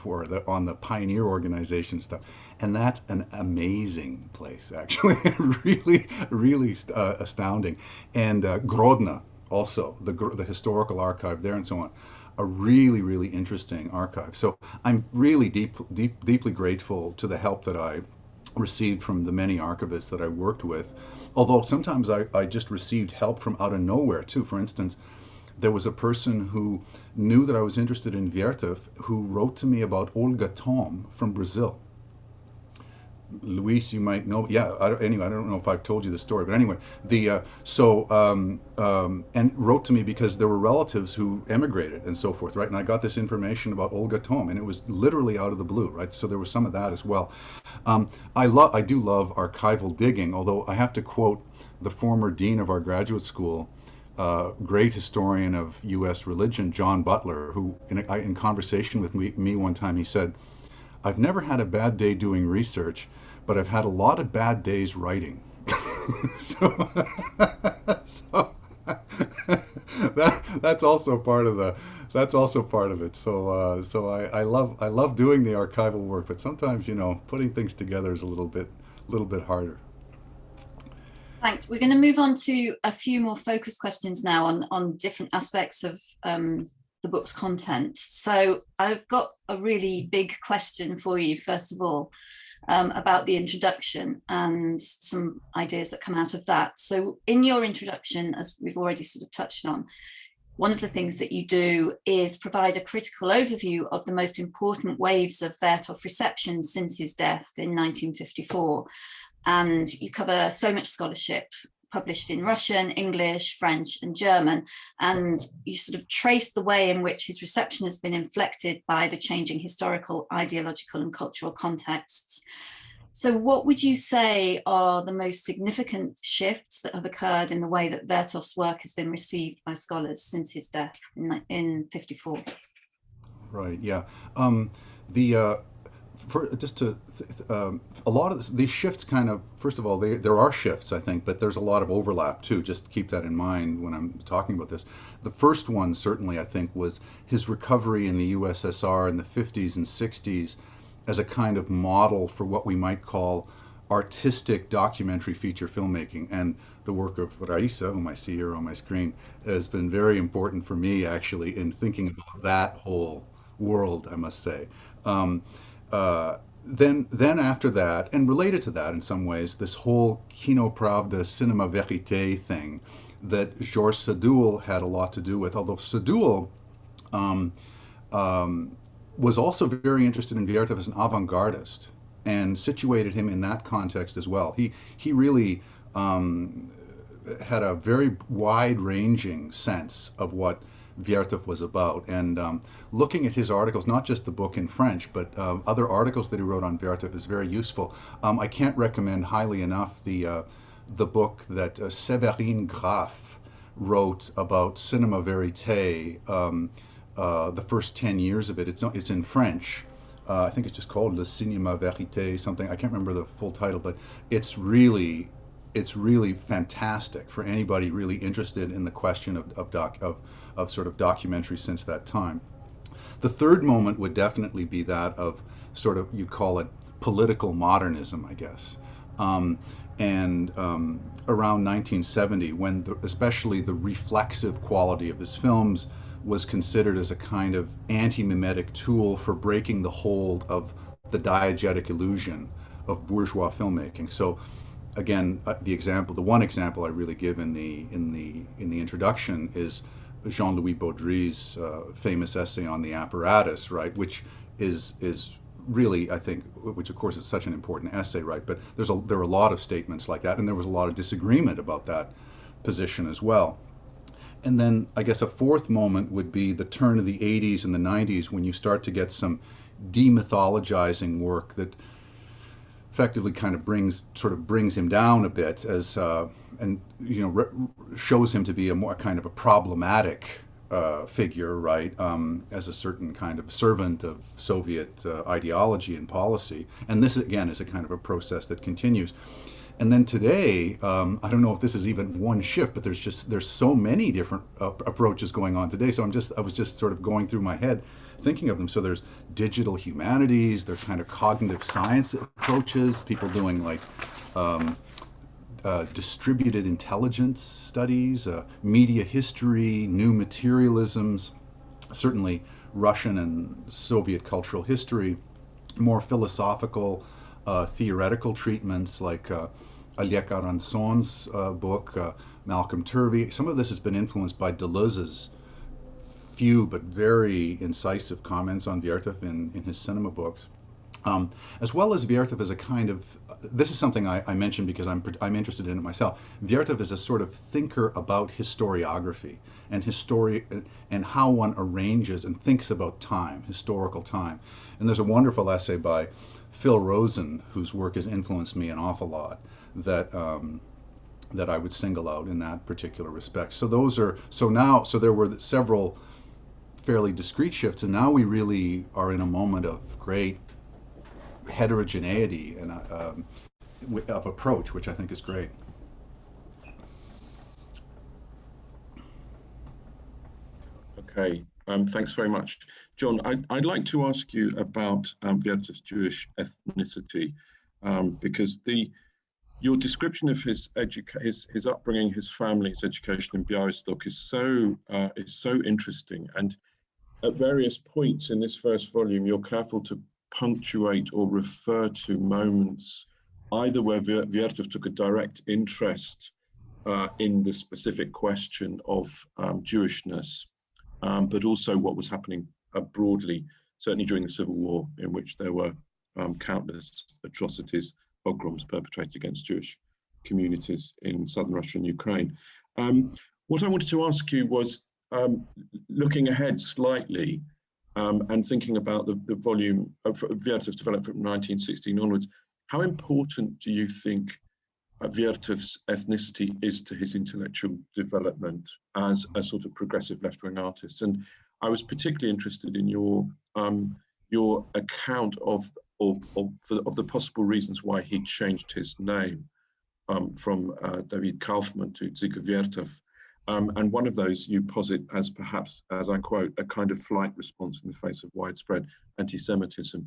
on the pioneer organization stuff. And that's an amazing place, actually. Really, really astounding. And Grodno, also, the historical archive there and so on. A really, really interesting archive. So I'm really deeply grateful to the help that I received from the many archivists that I worked with. Although sometimes I just received help from out of nowhere, too. For instance, there was a person who knew that I was interested in Vertov, who wrote to me about Olga Tom from Brazil. Luis, you might know. Yeah. Anyway, I don't know if I've told you the story, but anyway, and wrote to me because there were relatives who emigrated and so forth, right? And I got this information about Olga Tom, and it was literally out of the blue, right? So there was some of that as well. I do love archival digging, although I have to quote the former dean of our graduate school, great historian of U.S. religion, John Butler, who in conversation with me one time, he said, "I've never had a bad day doing research, but I've had a lot of bad days writing." so that's also part of it. So I love doing the archival work, but sometimes, putting things together is a little bit harder. Thanks. We're going to move on to a few more focused questions now on different aspects of the book's content. So I've got a really big question for you, first of all, about the introduction and some ideas that come out of that. So in your introduction, as we've already sort of touched on, one of the things that you do is provide a critical overview of the most important waves of Vertov reception since his death in 1954. And you cover so much scholarship published in Russian, English, French, and German. And you sort of trace the way in which his reception has been inflected by the changing historical, ideological, and cultural contexts. So what would you say are the most significant shifts that have occurred in the way that Vertov's work has been received by scholars since his death in 54? Right, yeah. A lot of these shifts kind of, first of all, there are shifts, I think, but there's a lot of overlap too. Just keep that in mind when I'm talking about this. The first one, certainly, I think, was his recovery in the USSR in the 50s and 60s as a kind of model for what we might call artistic documentary feature filmmaking. And the work of Raisa, whom I see here on my screen, has been very important for me, actually, in thinking about that whole world, I must say. Then after that, and related to that in some ways, this whole Kino Pravda, Cinema Verite thing that Georges Sadoul had a lot to do with, although Sadoul was also very interested in Vertov as an avant-gardist and situated him in that context as well. He really had a very wide-ranging sense of what Vertov was about, and looking at his articles, not just the book in French, but other articles that he wrote on Vertov is very useful. I can't recommend highly enough the book that Séverine Graff wrote about Cinema Verite, the first 10 years of it. It's in French. I think it's just called Le Cinéma Vérité, something. I can't remember the full title, but it's really fantastic for anybody really interested in the question of sort of documentary since that time. The third moment would definitely be that of sort of, you'd call it political modernism, I guess. And around 1970, when especially the reflexive quality of his films was considered as a kind of anti-mimetic tool for breaking the hold of the diegetic illusion of bourgeois filmmaking. So again, the one example I really give in the introduction is Jean-Louis Baudry's famous essay on the apparatus, right, which is really, I think, which of course is such an important essay, right, but there are a lot of statements like that, and there was a lot of disagreement about that position as well. And then I guess a fourth moment would be the turn of the 80s and the 90s, when you start to get some demythologizing work that effectively kind of brings him down a bit as and shows him to be a more kind of a problematic figure, right, as a certain kind of servant of Soviet ideology and policy. And this again is a kind of a process that continues. And then today, I don't know if this is even one shift, but there's so many different approaches going on today. So I was just sort of going through my head thinking of them. So there's digital humanities, there's kind of cognitive science approaches, people doing like distributed intelligence studies, media history, new materialisms, certainly Russian and Soviet cultural history, more philosophical, theoretical treatments like Oleg Aranson's book, Malcolm Turvey. Some of this has been influenced by Deleuze's few but very incisive comments on Vertov in his cinema books. As well as Vertov as a kind of, this is something I mentioned because I'm interested in it myself. Vertov is a sort of thinker about historiography and and how one arranges and thinks about time, historical time. And there's a wonderful essay by Phil Rosen, whose work has influenced me an awful lot, that that I would single out in that particular respect. So so there were several fairly discrete shifts, and now we really are in a moment of great heterogeneity and of approach, which I think is great. Okay, thanks very much. John, I'd like to ask you about Vertov's Jewish ethnicity, because your description of his upbringing, his family, his education in Białystok is so interesting. And at various points in this first volume, you're careful to punctuate or refer to moments either where Vertov took a direct interest in the specific question of Jewishness, but also what was happening broadly, certainly during the Civil War, in which there were countless atrocities, pogroms perpetrated against Jewish communities in southern Russia and Ukraine. What I wanted to ask you was, looking ahead slightly, and thinking about the volume of Vertov's development from 1916 onwards, how important do you think Vertov's ethnicity is to his intellectual development as a sort of progressive left-wing artist? And I was particularly interested in your account of the possible reasons why he changed his name from David Kaufman to Dziga Vertov. And one of those you posit as perhaps, as I quote, a kind of flight response in the face of widespread anti-Semitism.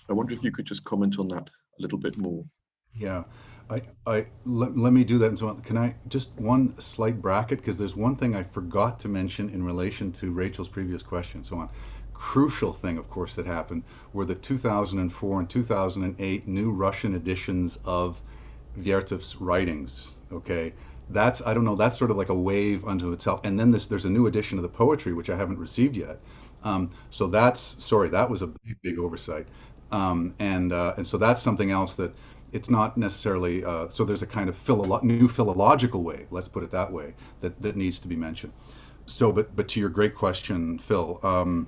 I wonder if you could just comment on that a little bit more. Yeah, let me do that. And so on. Can I just one slight bracket, because there's one thing I forgot to mention in relation to Rachel's previous question. So on. Crucial thing, of course, that happened were the 2004 and 2008 new Russian editions of Vertov's writings. Okay. That's, I don't know, that's sort of like a wave unto itself. And then there's a new edition of the poetry, which I haven't received yet. So that was a big oversight. And so that's something else that it's not necessarily, so there's a kind of new philological wave, let's put it that way, that needs to be mentioned. So, but to your great question, Phil,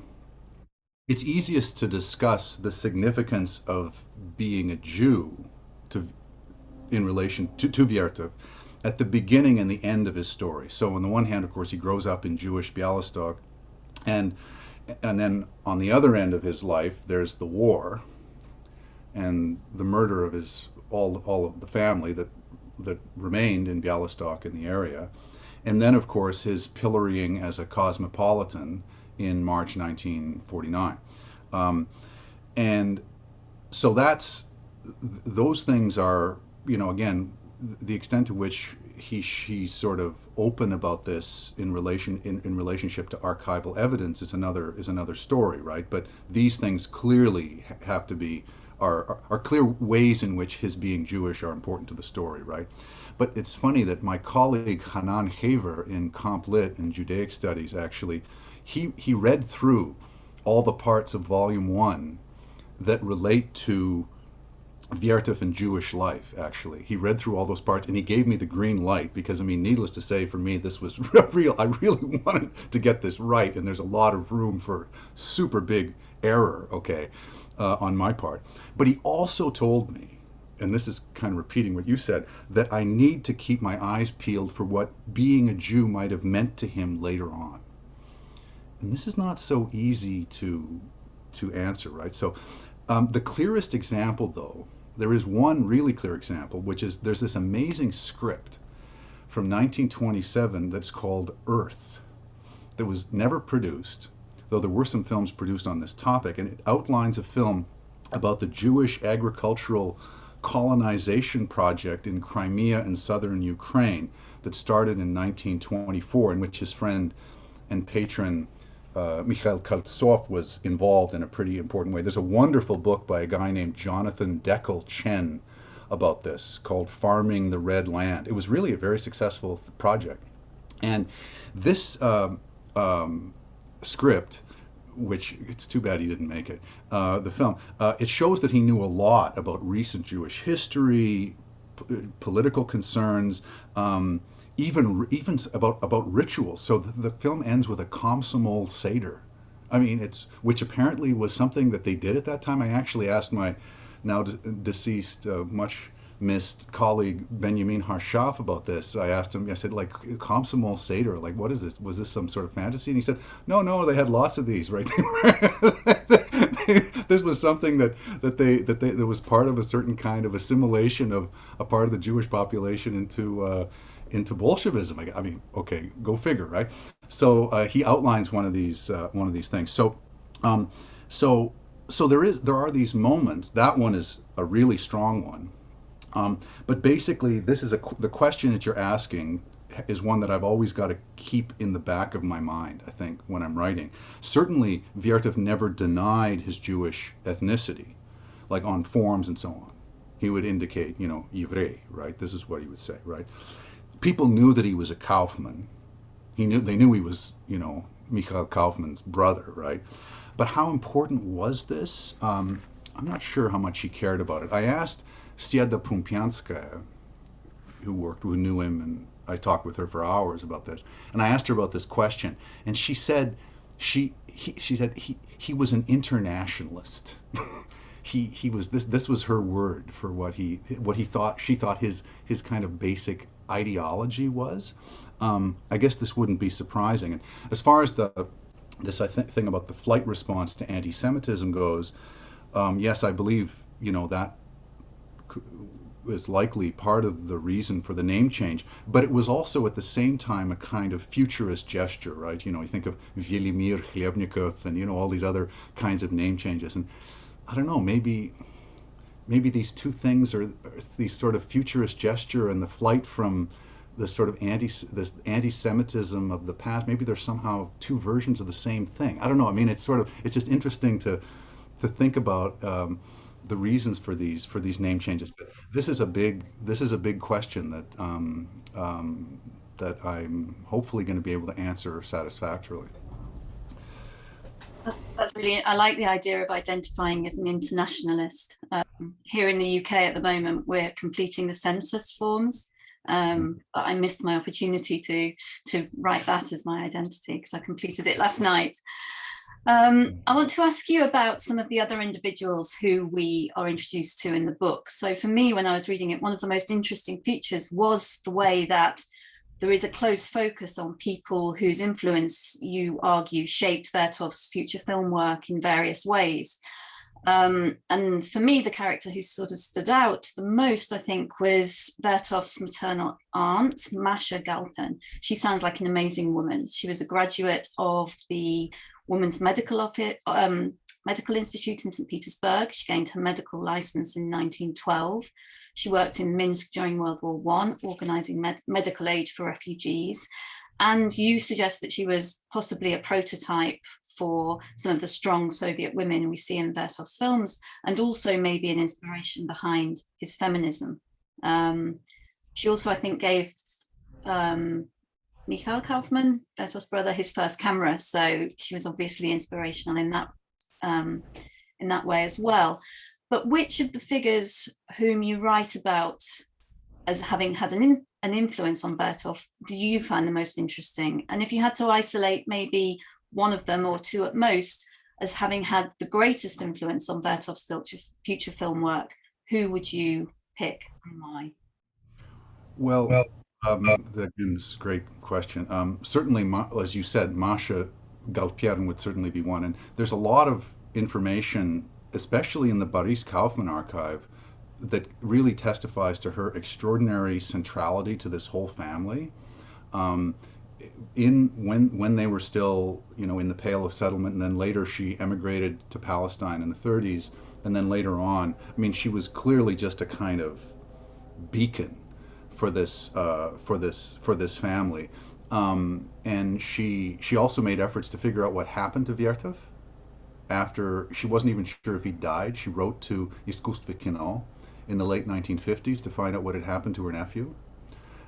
it's easiest to discuss the significance of being a Jew in relation to Vertov at the beginning and the end of his story. So on the one hand, of course, he grows up in Jewish Białystok, and then on the other end of his life, there's the war and the murder of all of the family that remained in Białystok in the area, and then of course his pillorying as a cosmopolitan in March 1949, and so those things are, again, the extent to which he's sort of open about this in relationship to archival evidence is another story, right? But these things clearly have to be are clear ways in which his being Jewish are important to the story, right? But it's funny that my colleague Hanan Haver in Comp Lit and Judaic Studies, actually, he read through all the parts of Volume 1 that relate to Vertov and Jewish life. Actually, he read through all those parts and he gave me the green light, because I mean, needless to say, for me this was real. I really wanted to get this right, and there's a lot of room for super big error, okay, on my part. But he also told me, and this is kind of repeating what you said, that I need to keep my eyes peeled for what being a Jew might have meant to him later on. And this is not so easy to answer, right? So the clearest example, though, there is one really clear example, which is there's this amazing script from 1927 that's called Earth, that was never produced, though there were some films produced on this topic, and it outlines a film about the Jewish agricultural colonization project in Crimea and southern Ukraine that started in 1924, in which his friend and patron Mikhail Koltsov was involved in a pretty important way. There's a wonderful book by a guy named Jonathan Deckel Chen about this called Farming the Red Land. It was really a very successful project. And this script, which it's too bad he didn't make it, the film, it shows that he knew a lot about recent Jewish history, political concerns, even about rituals. So the film ends with a Komsomol Seder. I mean, which apparently was something that they did at that time. I actually asked my now deceased, much missed colleague Benjamin Harshaf about this. I asked him, I said, like, Komsomol Seder, like, what is this? Was this some sort of fantasy? And he said, no, they had lots of these, right? This was something that was part of a certain kind of assimilation of a part of the Jewish population into Bolshevism. I mean, okay, go figure, right? So he outlines one of these things. So there are these moments. That one is a really strong one. But basically, this is the question that you're asking is one that I've always got to keep in the back of my mind, I think, when I'm writing. Certainly, Vertov never denied his Jewish ethnicity, like on forms and so on. He would indicate, Yevrei, right? This is what he would say, right? People knew that he was a Kaufman. They knew he was, Mikhail Kaufman's brother, right? But how important was this? I'm not sure how much he cared about it. I asked Sieda Prumpianskaya, who knew him, and I talked with her for hours about this. And I asked her about this question, and she said he was an internationalist. he was this was her word for what she thought his kind of basic ideology was. I guess this wouldn't be surprising. And as far as this thing about the flight response to anti-Semitism goes, yes, I believe that was likely part of the reason for the name change, but it was also at the same time a kind of futurist gesture, right? You think of Velimir Khlebnikov and all these other kinds of name changes, and I don't know, maybe these two things are these sort of futurist gesture and the flight from this sort of anti-Semitism of the past. Maybe they're somehow two versions of the same thing. I don't know. I mean, it's just interesting to think about the reasons for these name changes. But this is a big question that I'm hopefully going to be able to answer satisfactorily. That's brilliant. I like the idea of identifying as an internationalist. Here in the UK at the moment, we're completing the census forms, but I missed my opportunity to write that as my identity because I completed it last night. I want to ask you about some of the other individuals who we are introduced to in the book. So for me, when I was reading it, one of the most interesting features was the way that there is a close focus on people whose influence, you argue, shaped Vertov's future film work in various ways. And for me, the character who sort of stood out the most, I think, was Vertov's maternal aunt, Masha Galpen. She sounds like an amazing woman. She was a graduate of the Women's Medical Institute in St. Petersburg. She gained her medical license in 1912. She worked in Minsk during World War I, organising medical aid for refugees. And you suggest that she was possibly a prototype for some of the strong Soviet women we see in Vertov's films, and also maybe an inspiration behind his feminism. She also, I think, gave Mikhail Kaufman, Vertov's brother, his first camera. So she was obviously inspirational in that way as well. But which of the figures whom you write about as having had an influence on Vertov do you find the most interesting? And if you had to isolate maybe one of them or two at most as having had the greatest influence on Vertov's future film work, who would you pick and why? Well, that's a great question. Certainly, as you said, Masha Galpern would certainly be one. And there's a lot of information, especially in the Boris Kaufman archive, that really testifies to her extraordinary centrality to this whole family. When they were still, in the Pale of Settlement, and then later she emigrated to Palestine in the 30s, and then later on, I mean, she was clearly just a kind of beacon for this family. And she also made efforts to figure out what happened to Vertov after. She wasn't even sure if he died. She wrote to Iskustve Kino in the late 1950s to find out what had happened to her nephew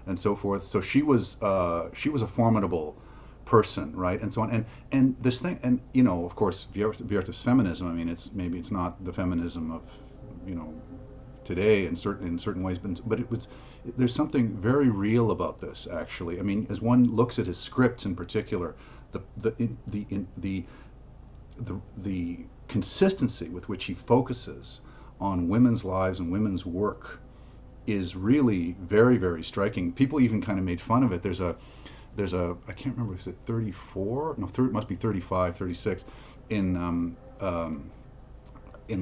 and so forth. So she was a formidable person, right, and so on, and this thing, and you know, of course, Vertov's feminism. I mean, it's not the feminism of, you know, today in certain ways, but there's something very real about this, actually. I mean, as one looks at his scripts in particular, the consistency with which he focuses on women's lives and women's work is really very, very striking. People even kind of made fun of it. There's a I can't remember, is it 34? No, it must be 35, 36 in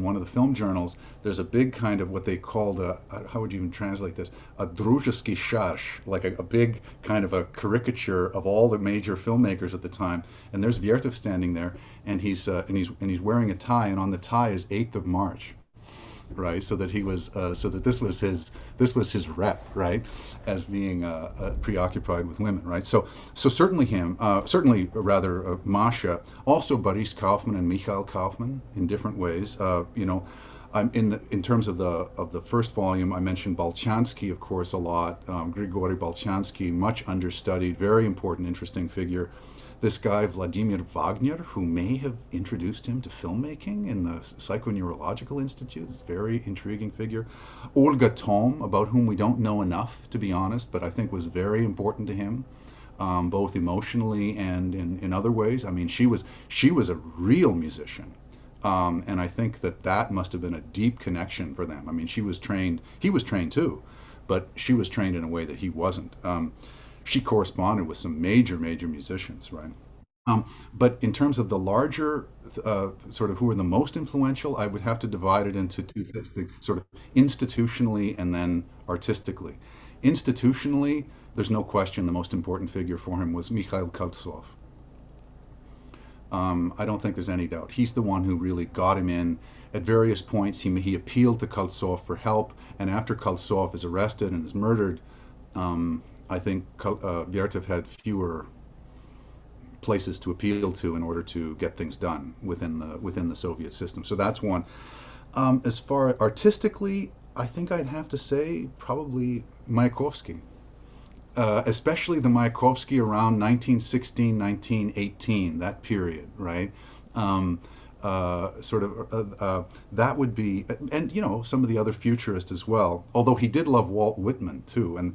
one of the film journals. There's a big kind of what they called how would you even translate this? A družeski šarš, like a big kind of a caricature of all the major filmmakers at the time. And there's Vertov standing there, and he's wearing a tie, and on the tie is 8th of March. Right, so that he was, so that this was his rep, right, as being preoccupied with women, right. So certainly him, certainly rather Masha, also Boris Kaufman and Mikhail Kaufman in different ways. You know, I'm in terms of the first volume, I mentioned Balchansky, of course, a lot. Grigory Balchansky, much understudied, very important, interesting figure. This guy, Vladimir Wagner, who may have introduced him to filmmaking in the Psychoneurological Institute, is a very intriguing figure. Olga Tom, about whom we don't know enough, to be honest, but I think was very important to him, both emotionally and in other ways. I mean, she was a real musician. And I think that must have been a deep connection for them. I mean, he was trained too, but she was trained in a way that he wasn't. She corresponded with some major musicians, right? But in terms of the larger, sort of who are the most influential, I would have to divide it into two things, sort of institutionally and then artistically. Institutionally, there's no question the most important figure for him was Mikhail Koltsov. I don't think there's any doubt. He's the one who really got him in. At various points, he appealed to Koltsov for help, and after Koltsov is arrested and is murdered, I think Vertov had fewer places to appeal to in order to get things done within the Soviet system. So that's one. As far artistically, I think I'd have to say probably Mayakovsky, especially the Mayakovsky around 1916, 1918, that period, right? That would be, and you know, some of the other futurists as well. Although he did love Walt Whitman too, and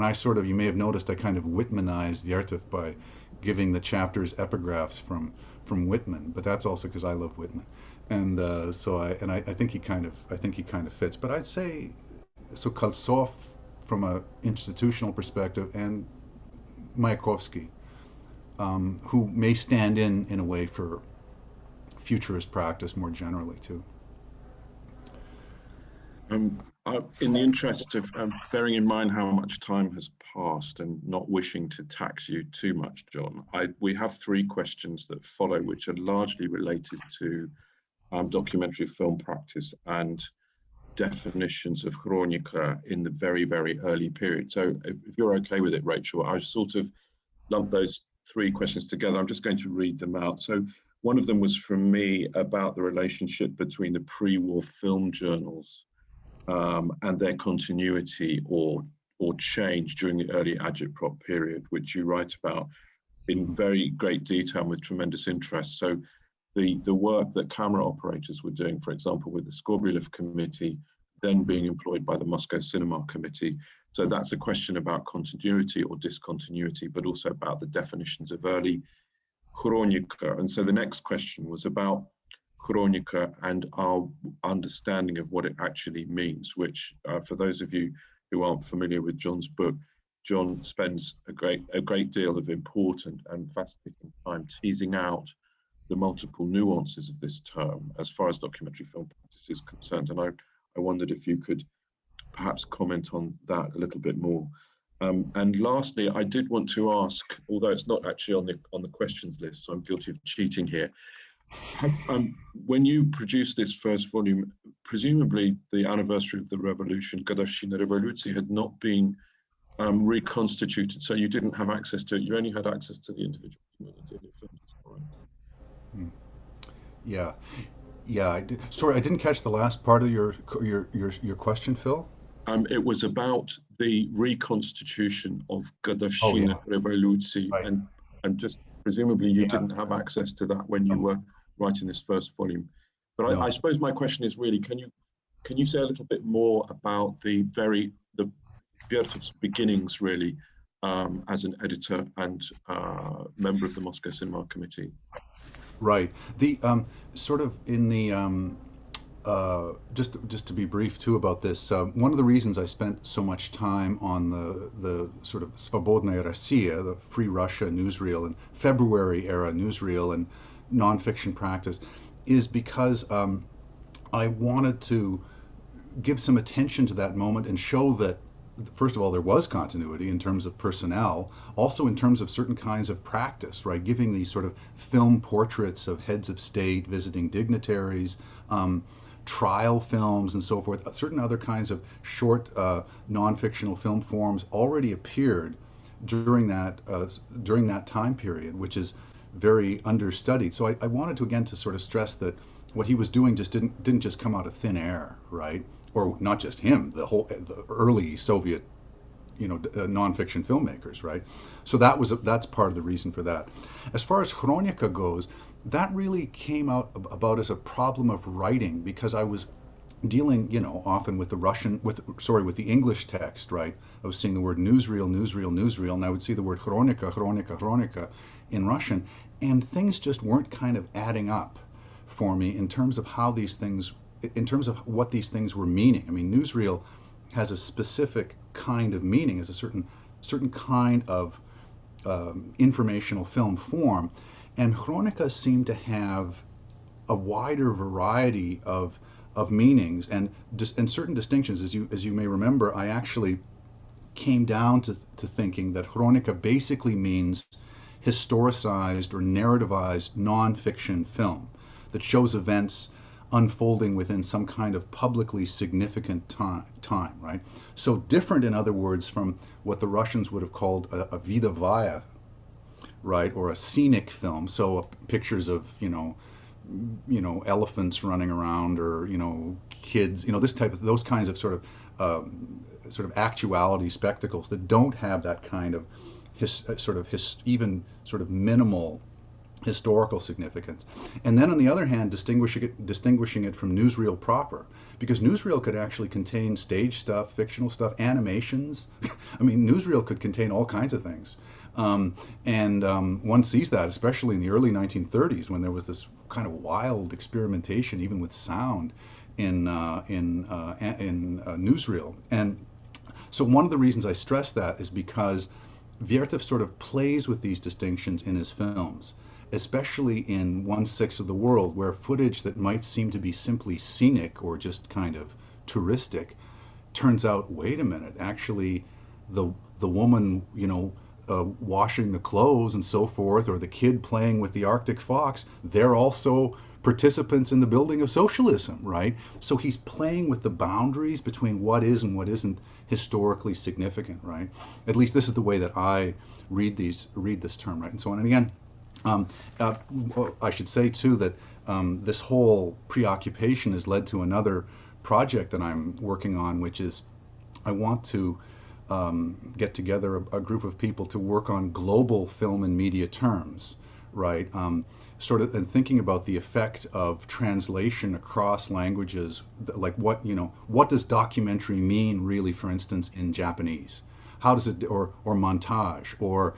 I sort of, you may have noticed, I kind of Whitmanized Vertov by giving the chapters epigraphs from Whitman, but that's also because I love Whitman, and I think he kind of fits. But I'd say so Koltsov from an institutional perspective, and Mayakovsky, who may stand in a way for futurist practice more generally too. In the interest of bearing in mind how much time has passed and not wishing to tax you too much, John, we have three questions that follow, which are largely related to documentary film practice and definitions of chronika in the very, very early period. So if you're okay with it, Rachel, I sort of lumped those three questions together. I'm just going to read them out. So one of them was from me about the relationship between the pre-war film journals and their continuity or change during the early agitprop period, which you write about in very great detail with tremendous interest. So the work that camera operators were doing, for example, with the Skobeliev Committee, then being employed by the Moscow Cinema Committee. So that's a question about continuity or discontinuity, but also about the definitions of early chronika. And so the next question was about chronika and our understanding of what it actually means, which for those of you who aren't familiar with John's book, John spends a great deal of important and fascinating time teasing out the multiple nuances of this term as far as documentary film practice is concerned. And I wondered if you could perhaps comment on that a little bit more. And lastly, I did want to ask, although it's not actually on the questions list, so I'm guilty of cheating here. When you produced this first volume, presumably the anniversary of the revolution, Godovshchina Revolucji, had not been reconstituted, so you didn't have access to it. You only had access to the individual films, right? Yeah. I did. Sorry, I didn't catch the last part of your question, Phil. It was about the reconstitution of Godovshchina Revolucji, right. and just presumably you Yeah. didn't have access to that when you were writing this first volume. But No. I suppose my question is really, can you say a little bit more about the Vertov's beginnings really as an editor and member of the Moscow Cinema Committee? Right. The sort of in the just to be brief too about this, one of the reasons I spent so much time on the sort of Svobodnaya Rossiya, the Free Russia newsreel and February era newsreel and nonfiction practice, is because I wanted to give some attention to that moment and show that, first of all, there was continuity in terms of personnel, also in terms of certain kinds of practice, right? Giving these sort of film portraits of heads of state, visiting dignitaries, trial films and so forth. Certain other kinds of short non-fictional film forms already appeared during that time period, which is very understudied. So I wanted to again to sort of stress that what he was doing just didn't just come out of thin air, right? Or not just him, the early Soviet, nonfiction filmmakers, right? So that's part of the reason for that. As far as Chronica goes, that really came out about as a problem of writing, because I was dealing, often with the English text, right? I was seeing the word newsreel, and I would see the word Chronica in Russian, and things just weren't kind of adding up for me in terms of what these things were meaning. I mean, newsreel has a specific kind of meaning, as a certain kind of informational film form, and Chronica seemed to have a wider variety of meanings and certain distinctions. As you may remember, I actually came down to thinking that Chronica basically means historicized or narrativized nonfiction film that shows events unfolding within some kind of publicly significant time, right? So different, in other words, from what the Russians would have called a vidovaya, right, or a scenic film. So pictures of elephants running around, or kids, those kinds of sort of actuality spectacles that don't have that kind of even sort of minimal historical significance. And then on the other hand, distinguishing it from newsreel proper, because newsreel could actually contain stage stuff, fictional stuff, animations. I mean, newsreel could contain all kinds of things. One sees that, especially in the early 1930s, when there was this kind of wild experimentation, even with sound, in newsreel. And so one of the reasons I stress that is because Vertov sort of plays with these distinctions in his films, especially in 1/6 of the World, where footage that might seem to be simply scenic or just kind of touristic turns out, wait a minute, actually the woman, washing the clothes and so forth, or the kid playing with the Arctic fox, they're also participants in the building of socialism, right? So he's playing with the boundaries between what is and what isn't historically significant, right? At least this is the way that I read this term, right? And so on. And again, I should say too that this whole preoccupation has led to another project that I'm working on, which is I want to get together a group of people to work on global film and media terms, right? And thinking about the effect of translation across languages, like what does documentary mean really, for instance, in Japanese? How does it, or montage, or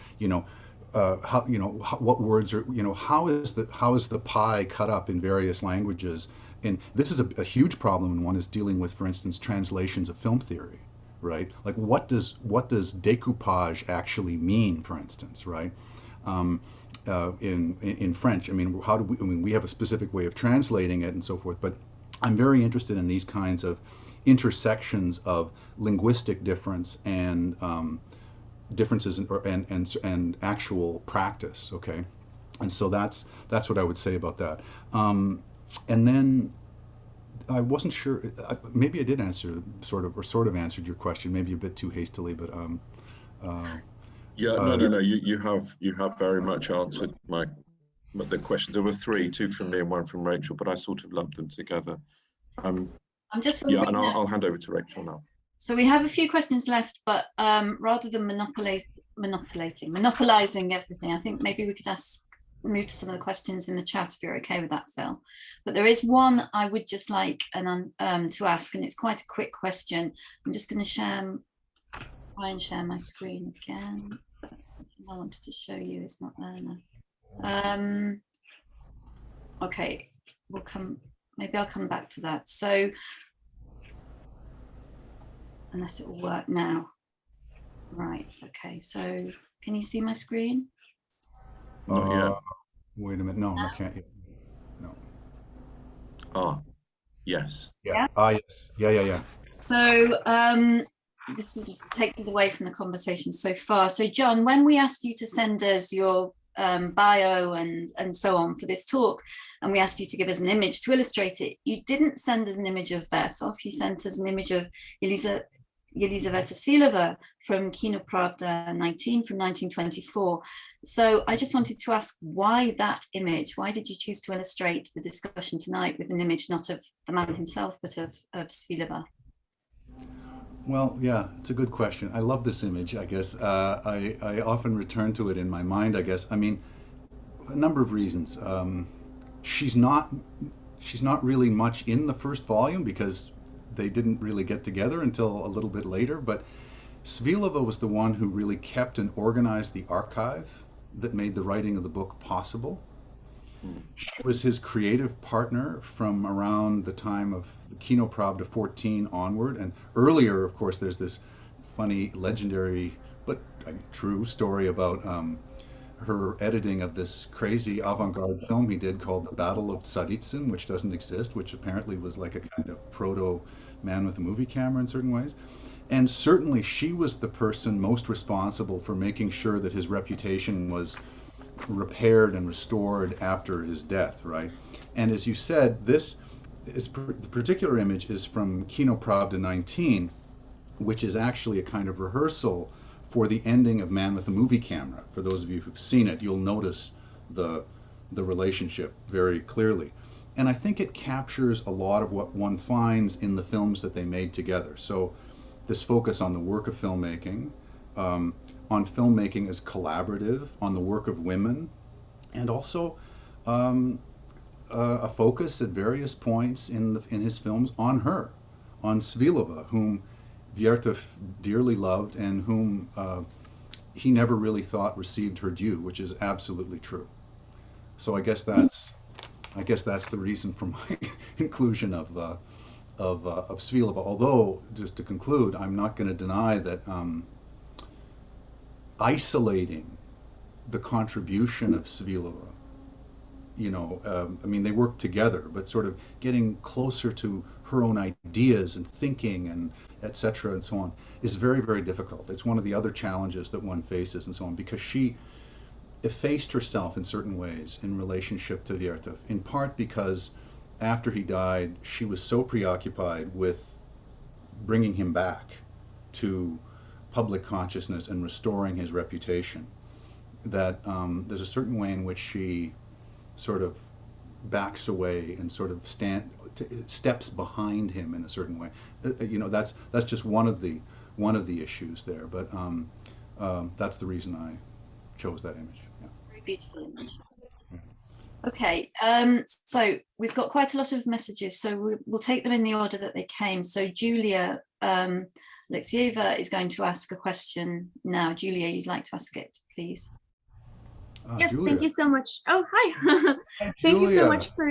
what words are, how is the pie cut up in various languages? And this is a huge problem when one is dealing with, for instance, translations of film theory, right? Like what does découpage actually mean, for instance, right? In French, I mean, we have a specific way of translating it and so forth, but I'm very interested in these kinds of intersections of linguistic difference and differences and actual practice. Okay, and so that's what I would say about that. And then I wasn't sure. Maybe I did answer sort of answered your question, maybe a bit too hastily, but yeah, no. You have very much answered the questions. There were two from me and one from Rachel, but I sort of lumped them together. I'm just wondering, and I'll hand over to Rachel now. So we have a few questions left, but rather than monopolizing everything. I think maybe we could move to some of the questions in the chat if you're okay with that, Phil. But there is one I would just like to ask, and it's quite a quick question. I'm just going to try and share my screen again. I wanted to show you, it's not there now. Okay, maybe I'll come back to that. So, unless it will work now. Right, okay, so can you see my screen? Not yet. Wait a minute, no, I can't yet. No. Ah, yes. Yeah. Ah, yes. Yeah. So this sort of takes us away from the conversation so far. So John, when we asked you to send us your bio and so on for this talk, and we asked you to give us an image to illustrate it, you didn't send us an image of Vertov, you sent us an image of Yelizaveta Svilova from Kino Pravda 19 from 1924. So I just wanted to ask why that image? Why did you choose to illustrate the discussion tonight with an image not of the man himself, but of Svilova? Well, yeah, it's a good question. I love this image, I guess. I often return to it in my mind, I guess. I mean, a number of reasons. She's not really much in the first volume because they didn't really get together until a little bit later, but Svilova was the one who really kept and organized the archive that made the writing of the book possible. She was his creative partner from around the time of the Kino Pravda 14 onward, and earlier, of course, there's this funny, legendary, but true story about her editing of this crazy avant-garde film he did called The Battle of Tsaritsyn, which doesn't exist, which apparently was like a kind of proto man with a movie camera in certain ways. And certainly she was the person most responsible for making sure that his reputation was repaired and restored after his death, right? And as you said, the particular image is from Kino Pravda 19, which is actually a kind of rehearsal for the ending of Man with a Movie Camera. For those of you who've seen it, you'll notice the relationship very clearly. And I think it captures a lot of what one finds in the films that they made together. So this focus on the work of filmmaking, on filmmaking as collaborative, on the work of women, and also a focus at various points in his films on her, on Svilova, whom Vertov dearly loved and whom he never really thought received her due, which is absolutely true. So I guess that's the reason for my inclusion of Svilova. Although, just to conclude, I'm not going to deny that isolating the contribution of Svilova, I mean, they work together, but sort of getting closer to her own ideas and thinking and et cetera and so on is very, very difficult. It's one of the other challenges that one faces and so on, because she effaced herself in certain ways in relationship to Vertov, in part because after he died, she was so preoccupied with bringing him back to public consciousness and restoring his reputation that there's a certain way in which she sort of backs away and sort of steps behind him in a certain way. That's just one of the issues there. But that's the reason I chose that image. Yeah. Very beautiful image. Okay, so we've got quite a lot of messages, so we'll take them in the order that they came. So Julia Alexieva is going to ask a question now. Julia, you'd like to ask it, please? Yes, Julia. Thank you so much. Oh, hi. Hi, Thank you so Julia. much for,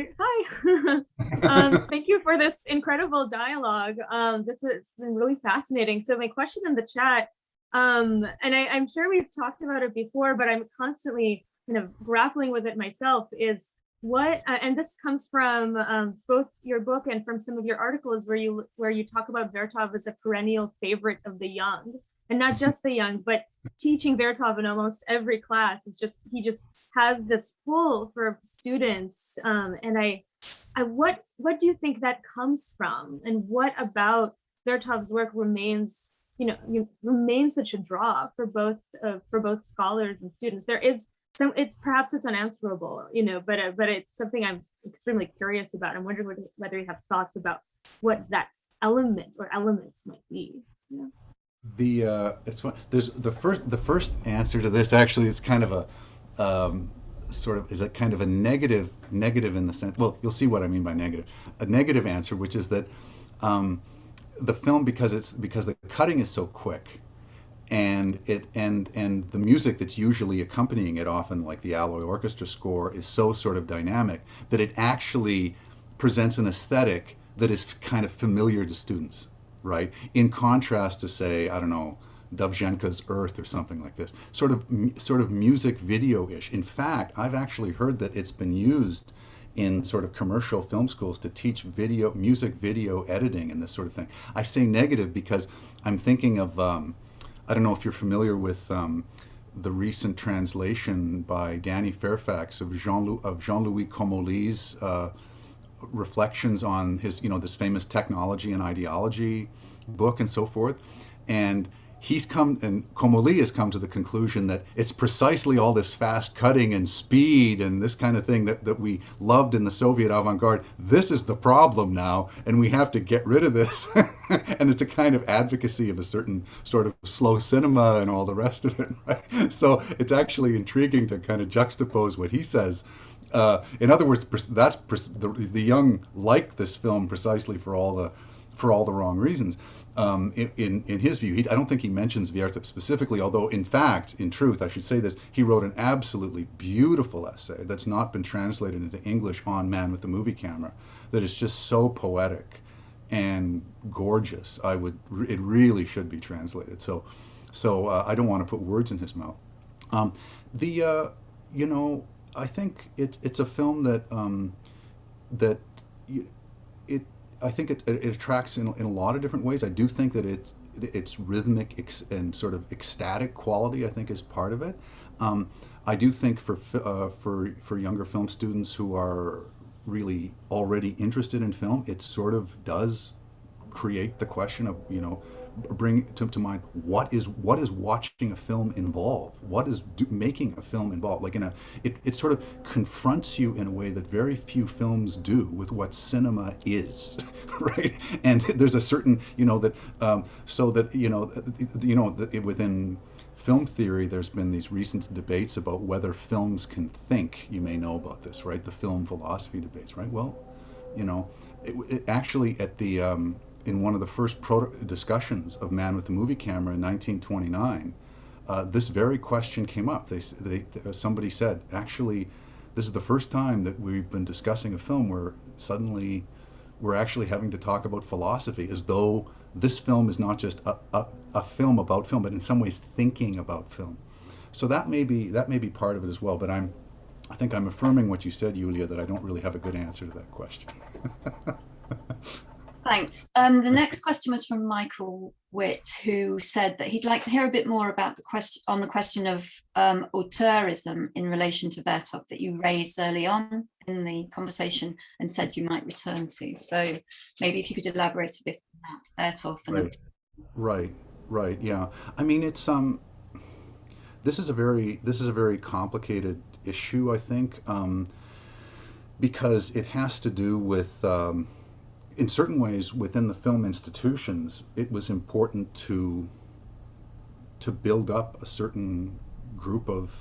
thank you for this incredible dialogue. This has been really fascinating. So my question in the chat, and I'm sure we've talked about it before, but I'm constantly kind of grappling with it myself, is what, and this comes from both your book and from some of your articles where you talk about Vertov as a perennial favorite of the young. And not just the young, but teaching Vertov in almost every class is he just has this pull for students. And what do you think that comes from? And what about Vertov's work remains such a draw for both scholars and students? There is perhaps it's unanswerable, but it's something I'm extremely curious about. I'm wondering whether you have thoughts about what that element or elements might be. It's one, there's the first answer to this actually is kind of a sort of is a kind of a negative in the sense, well, you'll see what I mean by negative, a negative answer, which is that the film, because the cutting is so quick, and the music that's usually accompanying it, often like the Alloy Orchestra score, is so sort of dynamic that it actually presents an aesthetic that is kind of familiar to students, right? In contrast to, say, I don't know, Dovzhenko's Earth or something like this, sort of music video-ish. In fact, I've actually heard that it's been used in sort of commercial film schools to teach music video editing and this sort of thing. I say negative because I'm thinking of, I don't know if you're familiar with the recent translation by Danny Fairfax of Jean-Louis Comolli's reflections on his, this famous Technology and Ideology book and so forth. And Comolli has come to the conclusion that it's precisely all this fast cutting and speed and this kind of thing that we loved in the Soviet avant-garde. This is the problem now, and we have to get rid of this. And it's a kind of advocacy of a certain sort of slow cinema and all the rest of it, right? So it's actually intriguing to kind of juxtapose what he says. In other words, the young like this film precisely for all the wrong reasons. In his view, I don't think he mentions Vertov specifically, although in truth, I should say this, he wrote an absolutely beautiful essay that's not been translated into English on Man with the Movie Camera, that is just so poetic and gorgeous. It really should be translated. So I don't want to put words in his mouth. I think it's a film that I think it attracts in a lot of different ways. I do think that its rhythmic and sort of ecstatic quality, I think, is part of it. I do think for younger film students who are really already interested in film, it sort of does create the question of, bring to mind what is watching a film involve? What is making a film involve? Like it sort of confronts you in a way that very few films do with what cinema is, right? And there's a certain, within film theory, there's been these recent debates about whether films can think. You may know about this, right? The film philosophy debates, right? Well, it actually at the in one of the first discussions of Man with the Movie Camera in 1929, this very question came up. Somebody said, actually, this is the first time that we've been discussing a film where suddenly we're actually having to talk about philosophy, as though this film is not just a film about film, but in some ways thinking about film. So that may be part of it as well. But I think I'm affirming what you said, Yulia, that I don't really have a good answer to that question. Thanks. The next question was from Michael Witt, who said that he'd like to hear a bit more about the question of auteurism in relation to Vertov that you raised early on in the conversation and said you might return to. So maybe if you could elaborate a bit on that, Vertov. And Right. Yeah. I mean, it's this is a very complicated issue, I think, because it has to do with. In certain ways, within the film institutions, it was important to build up a certain group of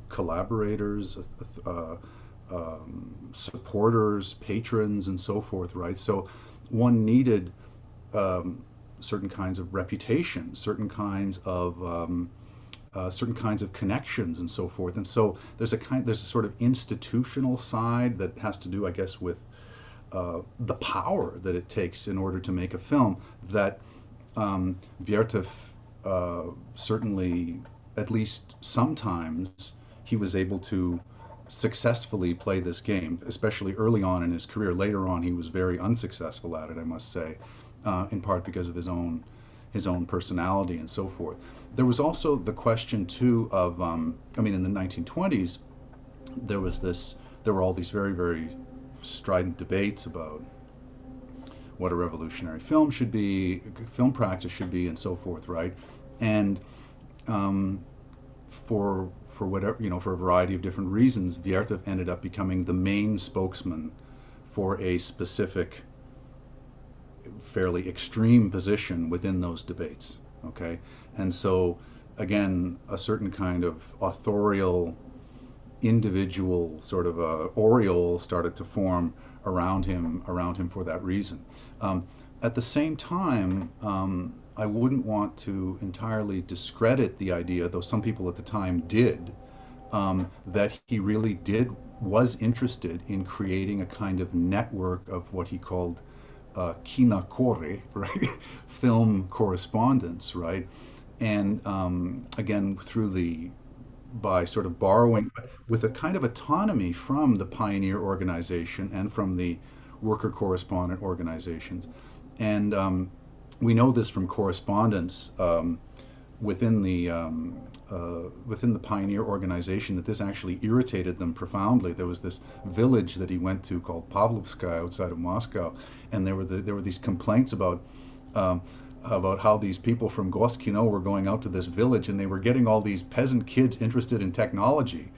collaborators, supporters, patrons, and so forth, right? So one needed certain kinds of reputation, certain kinds of connections, and so forth. And so there's a sort of institutional side that has to do, I guess, with the power that it takes in order to make a film that Vertov certainly, at least sometimes, he was able to successfully play this game, especially early on in his career. Later on, he was very unsuccessful at it, I must say, in part because of his own personality and so forth. There was also the question too of, in the 1920s, there were all these very, very strident debates about what a revolutionary film should be, film practice should be, and so forth, right? And for whatever, for a variety of different reasons, Vertov ended up becoming the main spokesman for a specific, fairly extreme position within those debates. Okay, and so again, a certain kind of authorial, individual sort of aureole started to form around him for that reason. At the same time, I wouldn't want to entirely discredit the idea, though some people at the time did, that he really was interested in creating a kind of network of what he called kinacore, right, film correspondence, right, and again by sort of borrowing with a kind of autonomy from the pioneer organization and from the worker correspondent organizations. And we know this from correspondence within the pioneer organization, that this actually irritated them profoundly. There was this village that he went to called Pavlovskaya outside of Moscow, and there were these complaints about how these people from Goskino were going out to this village, and they were getting all these peasant kids interested in technology.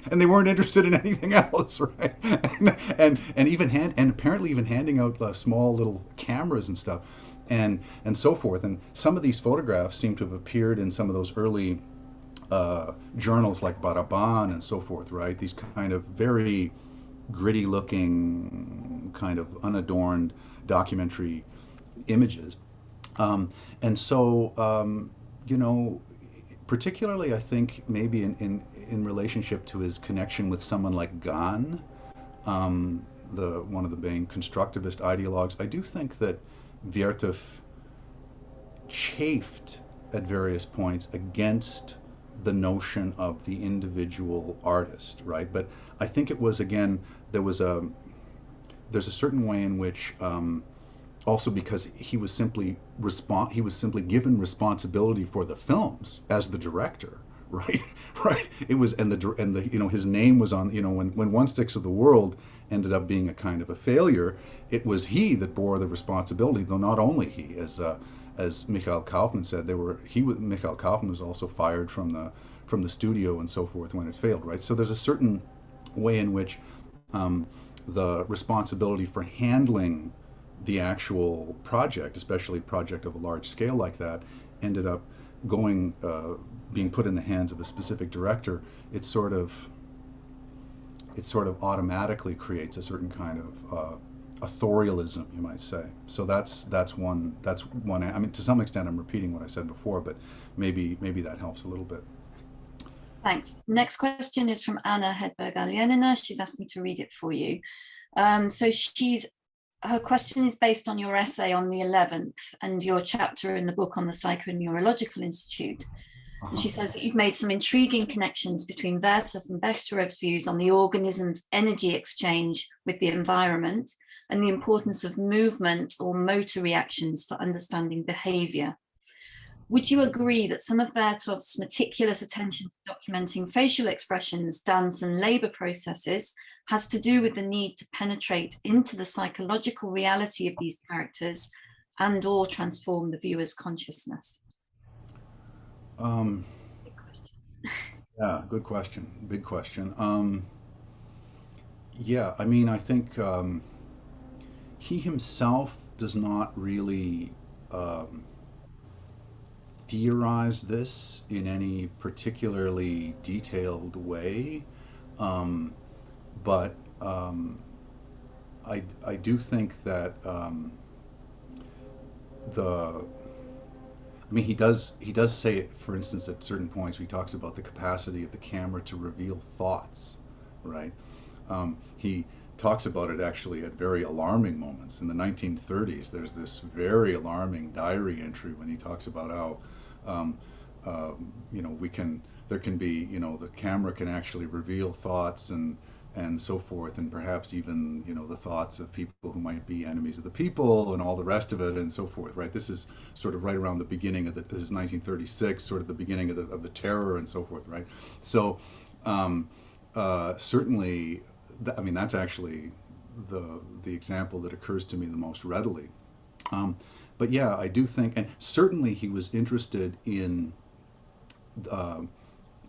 And they weren't interested in anything else, right? And apparently even handing out small little cameras and stuff, and so forth. And some of these photographs seem to have appeared in some of those early journals like Baraban and so forth, right? These kind of very gritty looking, kind of unadorned documentary images. And so, particularly I think maybe in relationship to his connection with someone like Gahn, one of the main constructivist ideologues, I do think that Vertov chafed at various points against the notion of the individual artist, right? But I think it was, again, there's a certain way in which also because he was simply given responsibility for the films as the director, right? Right. It was, and his name was on, when One Sixth of the World ended up being a kind of a failure, it was he that bore the responsibility, though not only he, as Michael Kaufman said, Michael Kaufman was also fired from the studio and so forth when it failed, right? So there's a certain way in which the responsibility for handling the actual project, especially a project of a large scale like that, ended up being put in the hands of a specific director. It sort of automatically creates a certain kind of authorialism, you might say. So that's one. I mean, to some extent, I'm repeating what I said before, but maybe that helps a little bit. Thanks. Next question is from Anna Hedberg-Alyenina. She's asked me to read it for you. Her question is based on your essay on the 11th and your chapter in the book on the Psychoneurological Institute. And she says that you've made some intriguing connections between Vertov and Bekhterov's views on the organism's energy exchange with the environment and the importance of movement or motor reactions for understanding behavior. Would you agree that some of Vertov's meticulous attention to documenting facial expressions, dance, and labor processes has to do with the need to penetrate into the psychological reality of these characters and/or transform the viewer's consciousness? Big question. Yeah, good question. Big question. Yeah, I mean, I think he himself does not really theorize this in any particularly detailed way. But I do think that he does say it, for instance, at certain points he talks about the capacity of the camera to reveal thoughts, right? He talks about it actually at very alarming moments. In the 1930s, there's this very alarming diary entry when he talks about how there can be, the camera can actually reveal thoughts and so forth, and perhaps even, the thoughts of people who might be enemies of the people and all the rest of it and so forth, right? This is sort of right around the beginning of this is 1936, sort of the beginning of the terror and so forth, right? So certainly, that's actually the example that occurs to me the most readily. But yeah, I do think, and certainly he was interested in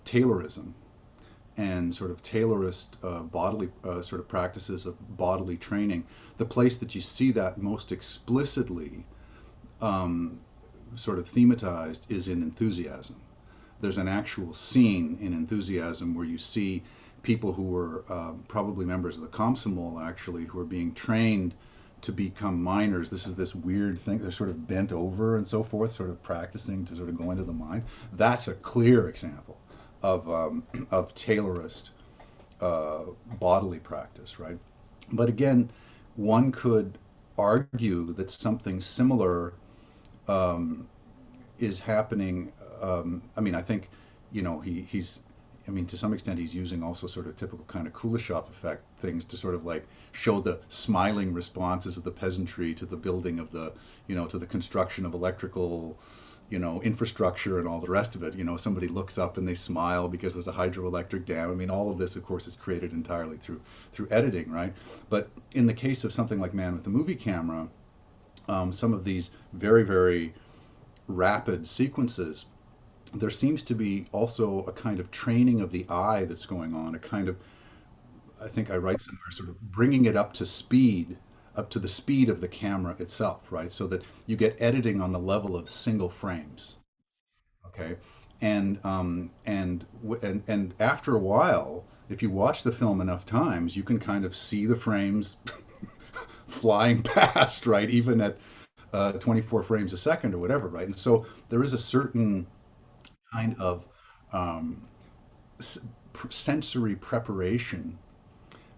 Taylorism and sort of Taylorist bodily sort of practices of bodily training. The place that you see that most explicitly sort of thematized is in Enthusiasm. There's an actual scene in Enthusiasm where you see people who were probably members of the Komsomol, actually, who are being trained to become miners. This is this weird thing. They're sort of bent over and so forth, sort of practicing to sort of go into the mine. That's a clear example of Taylorist bodily practice, right? But again, one could argue that something similar is happening. I mean, I think, you know, he's, I mean, to some extent, he's using also sort of typical kind of Kuleshov effect things to sort of like show the smiling responses of the peasantry to the building of the, you know, to the construction of electrical, you know, infrastructure and all the rest of it. You know, somebody looks up and they smile because there's a hydroelectric dam. I mean, all of this, of course, is created entirely through editing, right? But in the case of something like Man with the Movie Camera, some of these very, very rapid sequences, there seems to be also a kind of training of the eye that's going on, a kind of, I think I write somewhere, sort of bringing it up to speed, up to the speed of the camera itself, right? So that you get editing on the level of single frames, okay? And after a while, if you watch the film enough times, you can kind of see the frames flying past, right? Even at 24 frames a second or whatever, right? And so there is a certain kind of sensory preparation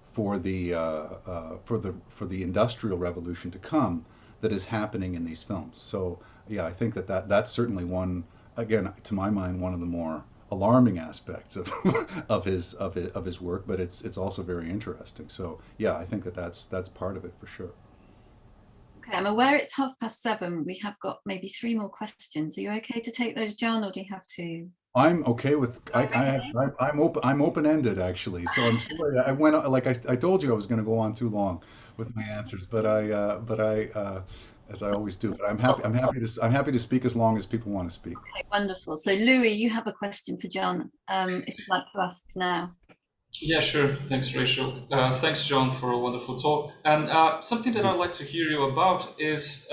for the industrial revolution to come that is happening in these films. So yeah, I think that's certainly one, again, to my mind, one of the more alarming aspects of of his work, but it's also very interesting. So yeah, I think that's part of it for sure. Okay, I'm aware it's 7:30. We have got maybe 3 more questions. Are you okay to take those, John, or do you have to? I'm okay with I'm open-ended actually. So I'm sorry I went like I told you I was going to go on too long with my answers, but I as I always do. But I'm happy to speak as long as people want to speak. Okay, wonderful. So Louis, you have a question for John. If you'd like to ask now. Yeah, sure. Thanks, Rachel. Thanks, John, for a wonderful talk. And something that I'd like to hear you about is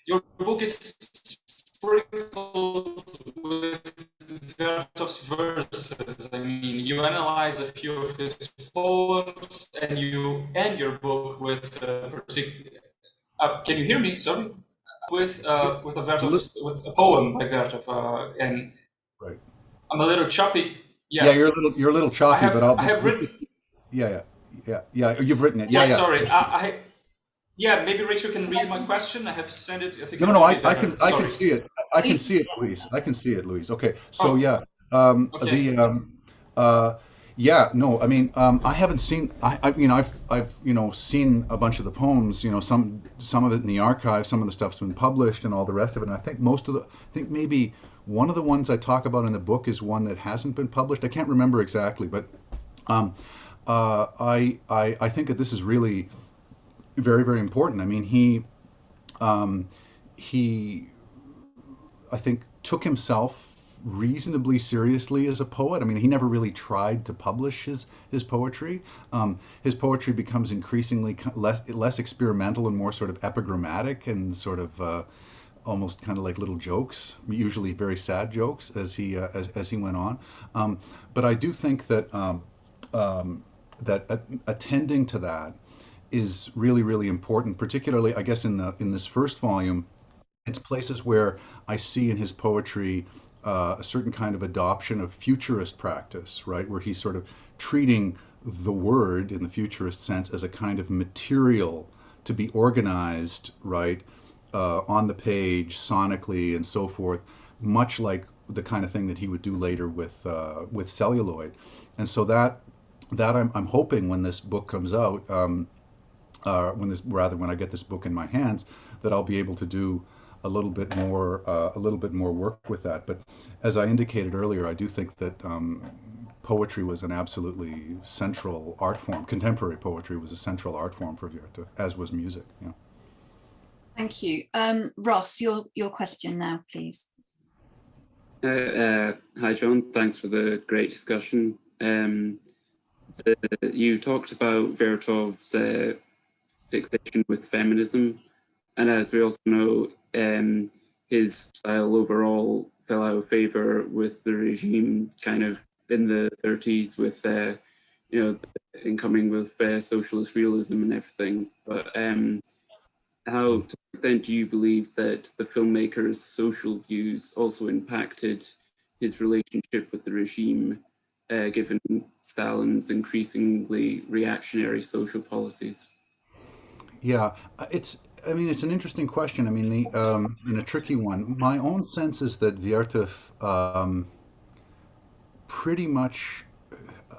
your book is sprinkled with Vertov's verses. I mean, you analyze a few of his poems, and you end your book with can you hear me? Sorry, with a with a poem by Vertov, and Right. I'm a little choppy. Yeah, you're a little choppy, but I have written. Yeah. You've written it. Yeah. Sorry. Yeah, maybe Rachel can read my question. I have sent it. I think. No, I can see it. I can see it, Louise. I can see it, Louise. Okay. So yeah, okay. yeah, no, I mean, I haven't seen. I've seen a bunch of the poems. You know, some of it in the archive. Some of the stuff's been published, and all the rest of it. And I think I think maybe one of the ones I talk about in the book is one that hasn't been published. I can't remember exactly, but I think that this is really very, very important. I mean, he I think took himself reasonably seriously as a poet. I mean, he never really tried to publish his poetry. His poetry becomes increasingly less experimental and more sort of epigrammatic and sort of almost kind of like little jokes, usually very sad jokes as he went on. But I do think that that attending to that is really, really important, particularly, I guess, in this first volume. It's places where I see in his poetry a certain kind of adoption of futurist practice, right? Where he's sort of treating the word in the futurist sense as a kind of material to be organized, right, on the page, sonically, and so forth, much like the kind of thing that he would do later with celluloid. And so that I'm hoping when this book comes out, when I get this book in my hands, that I'll be able to do a little bit more work with that. But as I indicated earlier, I do think that poetry was an absolutely central art form. Contemporary poetry was a central art form for Vertov, as was music. Yeah. Thank you. Ross, your question now, please. Hi, John. Thanks for the great discussion. You talked about Vertov's fixation with feminism, and as we also know, his style overall fell out of favor with the regime kind of in the 30s with, you know, incoming with socialist realism and everything. But how, to what extent do you believe that the filmmaker's social views also impacted his relationship with the regime, given Stalin's increasingly reactionary social policies? Yeah, I mean, it's an interesting question. I mean, and a tricky one. My own sense is that Vertov pretty much,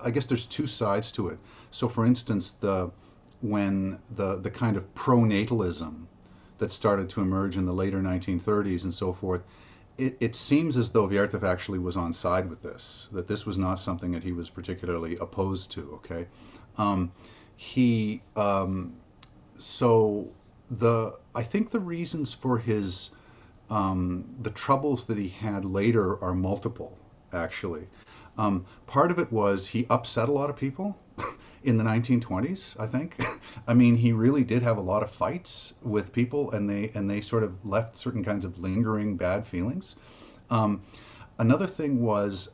I guess there's two sides to it. So for instance, when the kind of pronatalism that started to emerge in the later 1930s and so forth, it seems as though Vertov actually was on side with this, that this was not something that he was particularly opposed to, okay? He, so I think the reasons for his, the troubles that he had later are multiple, actually. Part of it was he upset a lot of people in the 1920s, I think. I mean, he really did have a lot of fights with people, and they sort of left certain kinds of lingering bad feelings. Another thing was,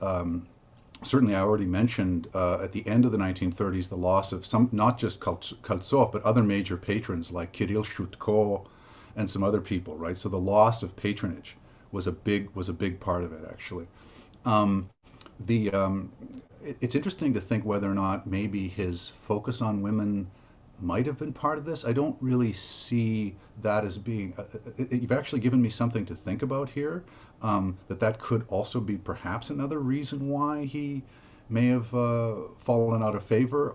certainly I already mentioned at the end of the 1930s, the loss of some, not just Koltsov, but other major patrons like Kirill Shutko and some other people, right? So the loss of patronage was a big part of it, actually. It's interesting to think whether or not maybe his focus on women might have been part of this. I don't really see that as being, you've actually given me something to think about here, that could also be perhaps another reason why he may have fallen out of favor,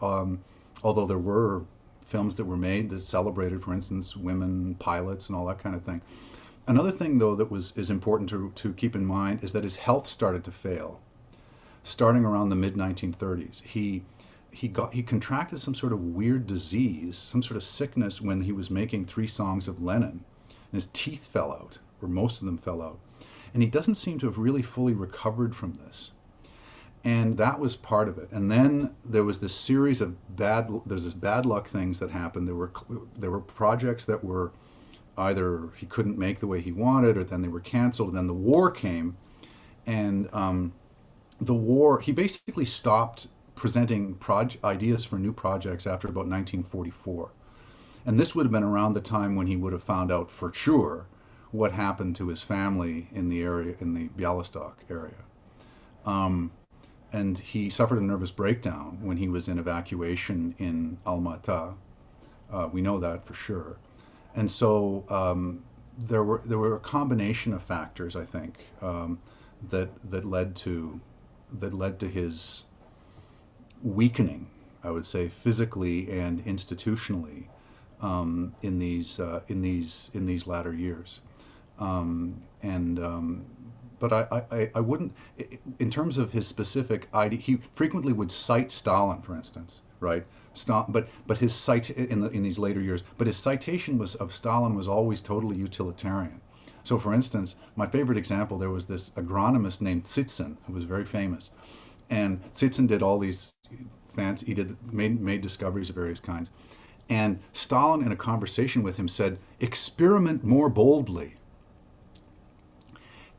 although there were films that were made that celebrated, for instance, women pilots and all that kind of thing. Another thing, though, that is important to keep in mind is that his health started to fail. Starting around the mid-1930s, he contracted some sort of weird disease, some sort of sickness when he was making 3 songs of Lenin, and his teeth fell out, or most of them fell out, and he doesn't seem to have really fully recovered from this, and that was part of it. And then there was this series of bad luck things that happened. There were projects that were either he couldn't make the way he wanted, or then they were canceled. Then the war came, and he basically stopped presenting ideas for new projects after about 1944. And this would have been around the time when he would have found out for sure what happened to his family in the Bialystok area. And he suffered a nervous breakdown when he was in evacuation in Almaty. We know that for sure. And so there were a combination of factors, I think, that led to his weakening, I would say, physically and institutionally, in these latter years. But I wouldn't, in terms of his specific idea, he frequently would cite Stalin, for instance, right? But his in these later years, but his citation of Stalin was always totally utilitarian. So, for instance, my favorite example, there was this agronomist named Tsitsin who was very famous, and Tsitsin did all these fancy, made discoveries of various kinds, and Stalin, in a conversation with him, said, "Experiment more boldly."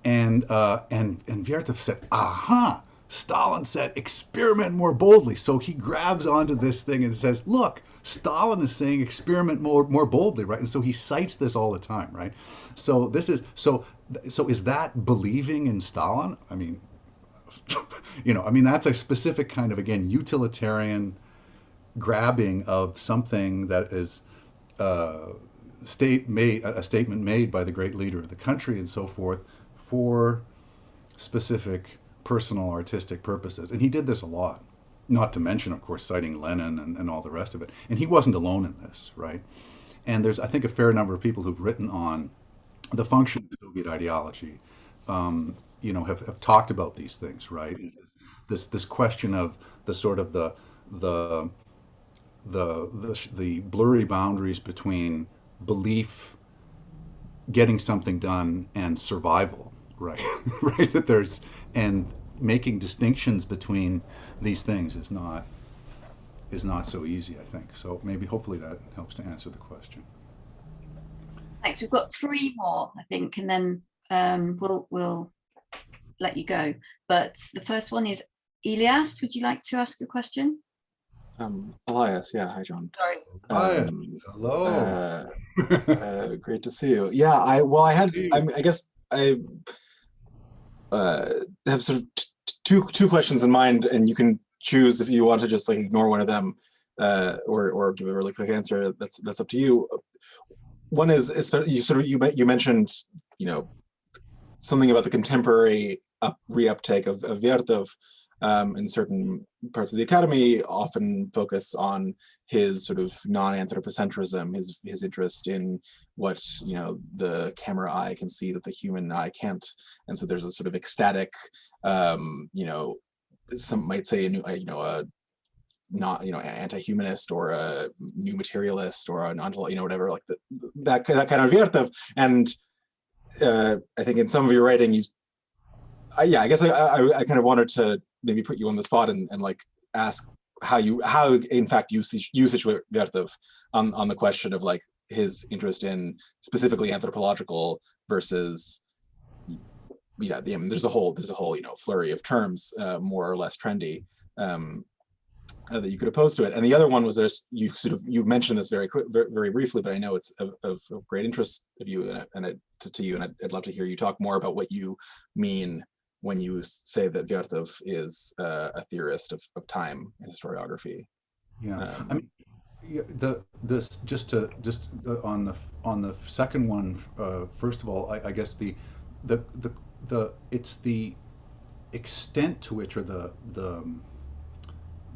And Vertov said, "Aha! Stalin said, experiment more boldly." So he grabs onto this thing and says, "Look, Stalin is saying experiment more boldly," right? And so he cites this all the time, right? So this is so is that believing in Stalin? I mean, that's a specific kind of, again, utilitarian grabbing of something that is a statement made by the great leader of the country and so forth for specific personal artistic purposes. And he did this a lot, not to mention, of course, citing Lenin and all the rest of it. And he wasn't alone in this, right? And there's, I think, a fair number of people who've written on the function of the Soviet ideology, have talked about these things, right? This question of the sort of the blurry boundaries between belief, getting something done, and survival, right? Right, that there's, and making distinctions between these things is not so easy, I think. So maybe, hopefully, that helps to answer the question. Thanks. We've got 3 more, I think, and then we'll let you go. But the first one is Elias. Would you like to ask a question? Elias, yeah. Hi, John. Sorry. Hi, hello. Great to see you. Yeah, I guess I have sort of two questions in mind, and you can choose if you want to just like ignore one of them, or give a really quick answer. That's up to you. One is you mentioned, you know, something about the contemporary reuptake of Vertov, in certain parts of the academy often focus on his sort of non-anthropocentrism, his interest in what, you know, the camera eye can see that the human eye can't, and so there's a sort of ecstatic, you know, some might say not, you know, anti-humanist or a new materialist or an ontology, you know, whatever, like that kind of Vertov. And I think in some of your writing, I guess I kind of wanted to maybe put you on the spot and like ask how in fact you situate Vertov on the question of like his interest in specifically anthropological versus, yeah, there's a whole you know flurry of terms, more or less trendy, that you could oppose to it. And the other one was you've mentioned this very briefly, but I know it's of great interest of you to you, and I'd love to hear you talk more about what you mean when you say that Vertov is a theorist of time and historiography. Yeah, I mean, on the second one, first of all, I guess it's the extent to which, or the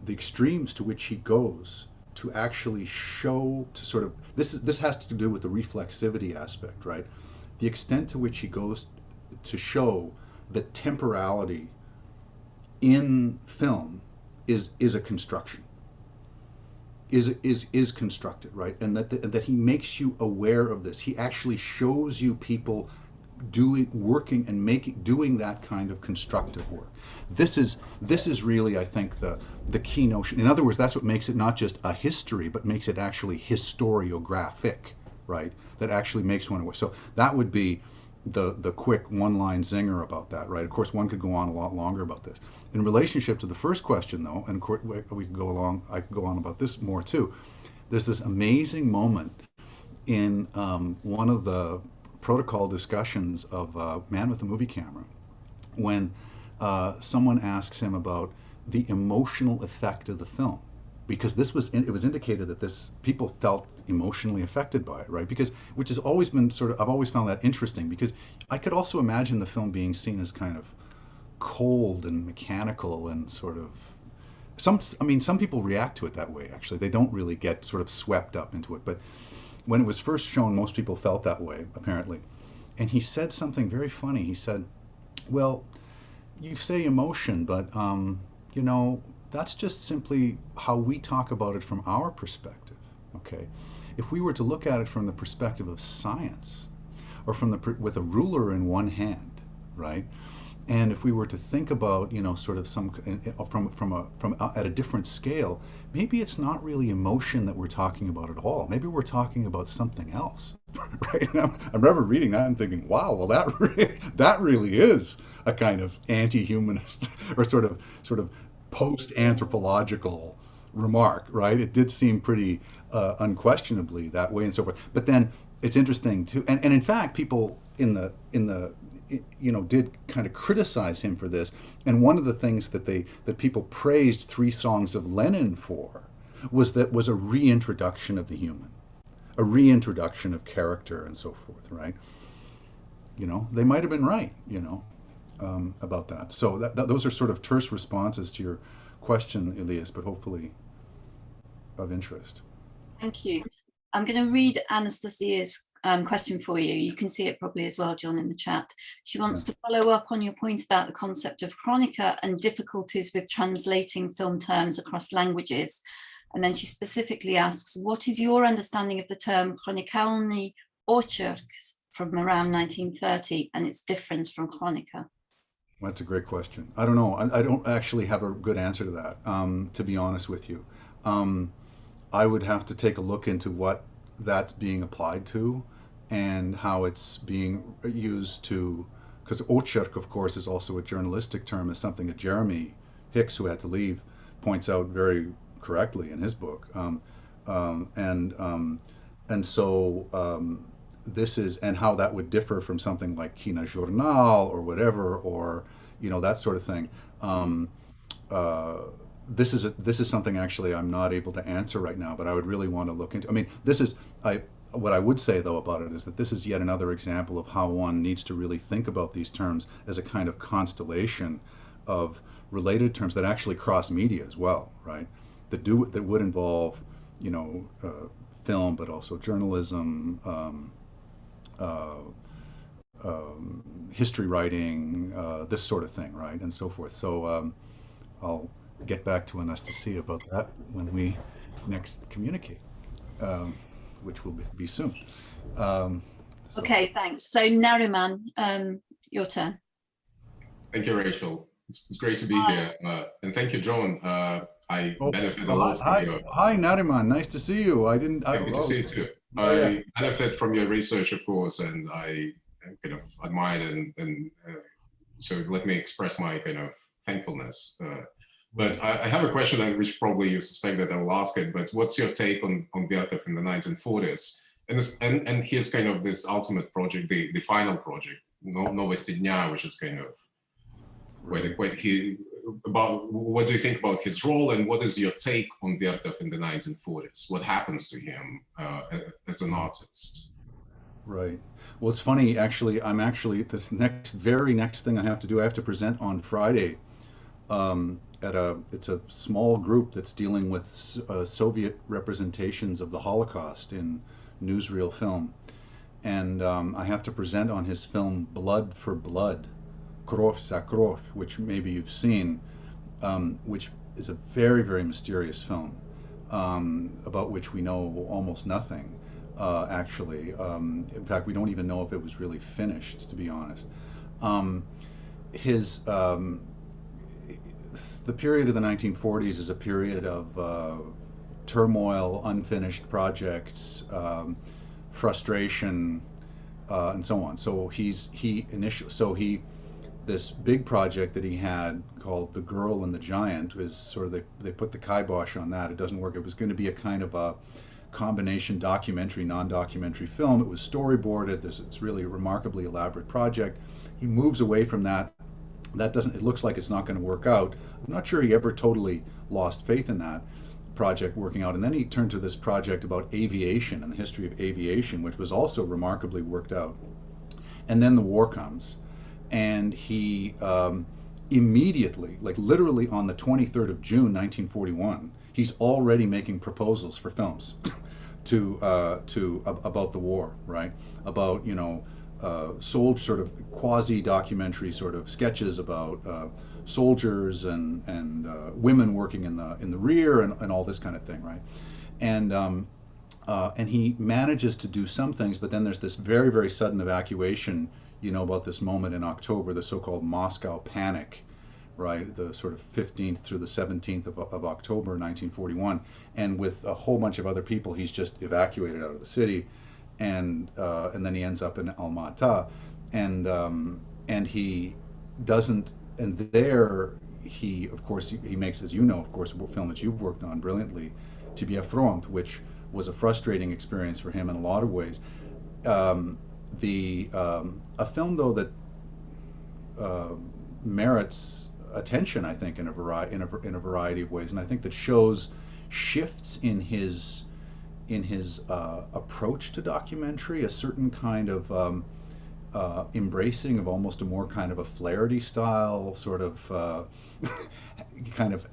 extremes to which he goes to actually show, to sort of, this has to do with the reflexivity aspect, right? The extent to which he goes to show that temporality in film is a construction, is constructed, right? And that he makes you aware of this. He actually shows you people doing that kind of constructive work. This is really, I think, the key notion. In other words, that's what makes it not just a history, but makes it actually historiographic, right? That actually makes one aware. So that would be the quick one-line zinger about that, right? Of course, one could go on a lot longer about this. In relationship to the first question, though, and we could go along, I could go on about this more too. There's this amazing moment in one of the protocol discussions of Man with the Movie Camera, when someone asks him about the emotional effect of the film, because it was indicated that people felt emotionally affected by it, right? Which has always been I've always found that interesting, because I could also imagine the film being seen as kind of cold and mechanical and sort of, some people react to it that way, actually. They don't really get sort of swept up into it, but when it was first shown, most people felt that way, apparently. And he said something very funny. He said, well, you say emotion, but you know, that's just simply how we talk about it from our perspective, okay? If we were to look at it from the perspective of science, or with a ruler in one hand, right? And if we were to think about, you know, sort of at a different scale, maybe it's not really emotion that we're talking about at all. Maybe we're talking about something else, right? I remember reading that and thinking, wow, well, that really is a kind of anti-humanist or sort of post-anthropological remark, right? It did seem pretty unquestionably that way and so forth. But then it's interesting too, and in fact, people in the you know, did kind of criticize him for this. And one of the things that people praised Three Songs of Lenin for was a reintroduction of the human, a reintroduction of character and so forth, right? You know, they might have been right, you know, about that. So those are sort of terse responses to your question, Elias, but hopefully of interest. Thank you. I'm going to read Anastasia's question for you. You can see it probably as well, John, in the chat. She wants to follow up on your point about the concept of chronica and difficulties with translating film terms across languages. And then she specifically asks, what is your understanding of the term chronikalny ocherk from around 1930 and its difference from chronica? That's a great question. I don't know. I don't actually have a good answer to that, to be honest with you. I would have to take a look into what that's being applied to and how it's being used to, because ocherk, of course, is also a journalistic term, is something that Jeremy Hicks, who had to leave, points out very correctly in his book. And so this is, and how that would differ from something like Kina Journal or whatever, or that sort of thing. This is something actually I'm not able to answer right now, but I would really want to look into. I mean, what I would say though about it is that this is yet another example of how one needs to really think about these terms as a kind of constellation of related terms that actually cross media as well, right? That would involve, film, but also journalism, history writing, this sort of thing, right, and so forth. So I'll get back to Anastasia about that when we next communicate, which will be soon. Okay, thanks. So Nariman, your turn. Thank you, Rachel. It's great to be here, and thank you, John. I benefit a lot from your. Hi, Nariman. Nice to see you. Happy to see you too. I benefit from your research, of course, and I kind of admire and so let me express my kind of thankfulness. But I have a question, which probably you suspect that I will ask it. But what's your take on Vertov in the 1940s and his kind of this ultimate project, the final project, Novosti Dня, which is kind of about what do you think about his role, and what is your take on Vertov in the 1940s? What happens to him as an artist? Right. Well, it's funny, actually, the very next thing I have to do, I have to present on Friday it's a small group that's dealing with Soviet representations of the Holocaust in newsreel film. And I have to present on his film Blood for Blood, Krov za Krov, which maybe you've seen, which is a very, very mysterious film about which we know almost nothing, actually. In fact, we don't even know if it was really finished, to be honest. The period of the 1940s is a period of turmoil, unfinished projects, frustration, and so on. So this big project that he had called The Girl and the Giant is sort of, they put the kibosh on that. It doesn't work. It was going to be a kind of a combination documentary, non-documentary film. It was storyboarded. It's really a remarkably elaborate project. He moves away from that. It looks like it's not going to work out. I'm not sure he ever totally lost faith in that project working out. And then he turned to this project about aviation and the history of aviation, which was also remarkably worked out. And then the war comes, and he immediately, like literally on the 23rd of June, 1941, he's already making proposals for films about the war, right? About, sort of quasi-documentary sort of sketches about soldiers and women working in the rear and all this kind of thing, right? And he manages to do some things, but then there's this very, very sudden evacuation, about this moment in October, the so-called Moscow Panic, right? The sort of 15th through the 17th of October, 1941. And with a whole bunch of other people, he's just evacuated out of the city. And then he ends up in Almaty, and he doesn't. And there, he of course he makes, as you know, of course, a film that you've worked on brilliantly, Tibia Front, which was a frustrating experience for him in a lot of ways. A film though that merits attention, I think, in a variety of ways, and I think that shows shifts in his approach to documentary, a certain kind of embracing of almost a more kind of a Flaherty style, sort of kind of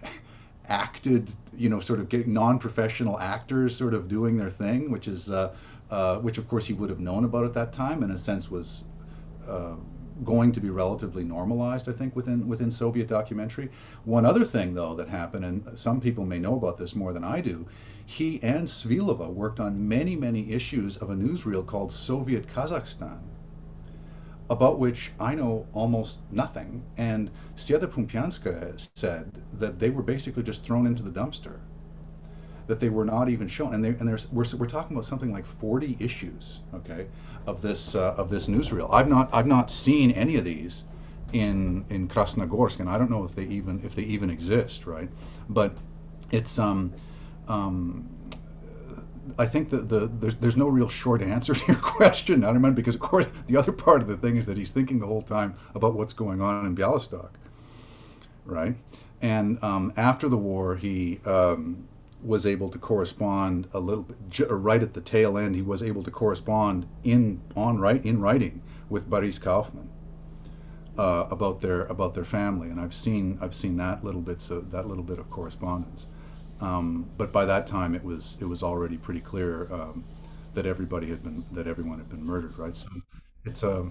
acted, sort of getting non-professional actors sort of doing their thing, which of course he would have known about at that time, and in a sense was going to be relatively normalized, I think, within Soviet documentary. One other thing, though, that happened, and some people may know about this more than I do, he and Svilova worked on many, many issues of a newsreel called Soviet Kazakhstan, about which I know almost nothing. And Stieda Pumpianskaya said that they were basically just thrown into the dumpster. that they were not even shown. And we're talking about something like 40 issues, okay, of this newsreel. I've not seen any of these in Krasnogorsk, and I don't know if they even exist, right? But it's I think that there's no real short answer to your question, I remember, because of course the other part of the thing is that he's thinking the whole time about what's going on in Bialystok, right? And after the war, he was able to correspond a little bit, right at the tail end. He was able to correspond in writing with Boris Kaufman about their family, and I've seen that little bit of correspondence. But by that time, it was already pretty clear that everyone had been murdered, right? So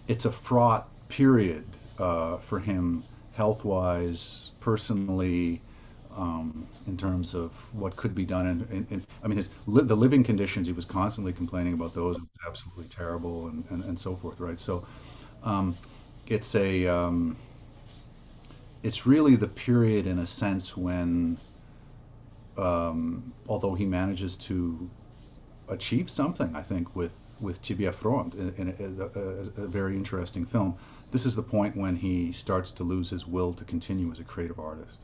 it's a fraught period for him, health-wise, personally, in terms of what could be done. And I mean, the living conditions, he was constantly complaining about those. It was absolutely terrible, and so forth, right? So it's really the period, in a sense, when, although he manages to achieve something, I think, with Tibia Front, in a very interesting film, this is the point when he starts to lose his will to continue as a creative artist.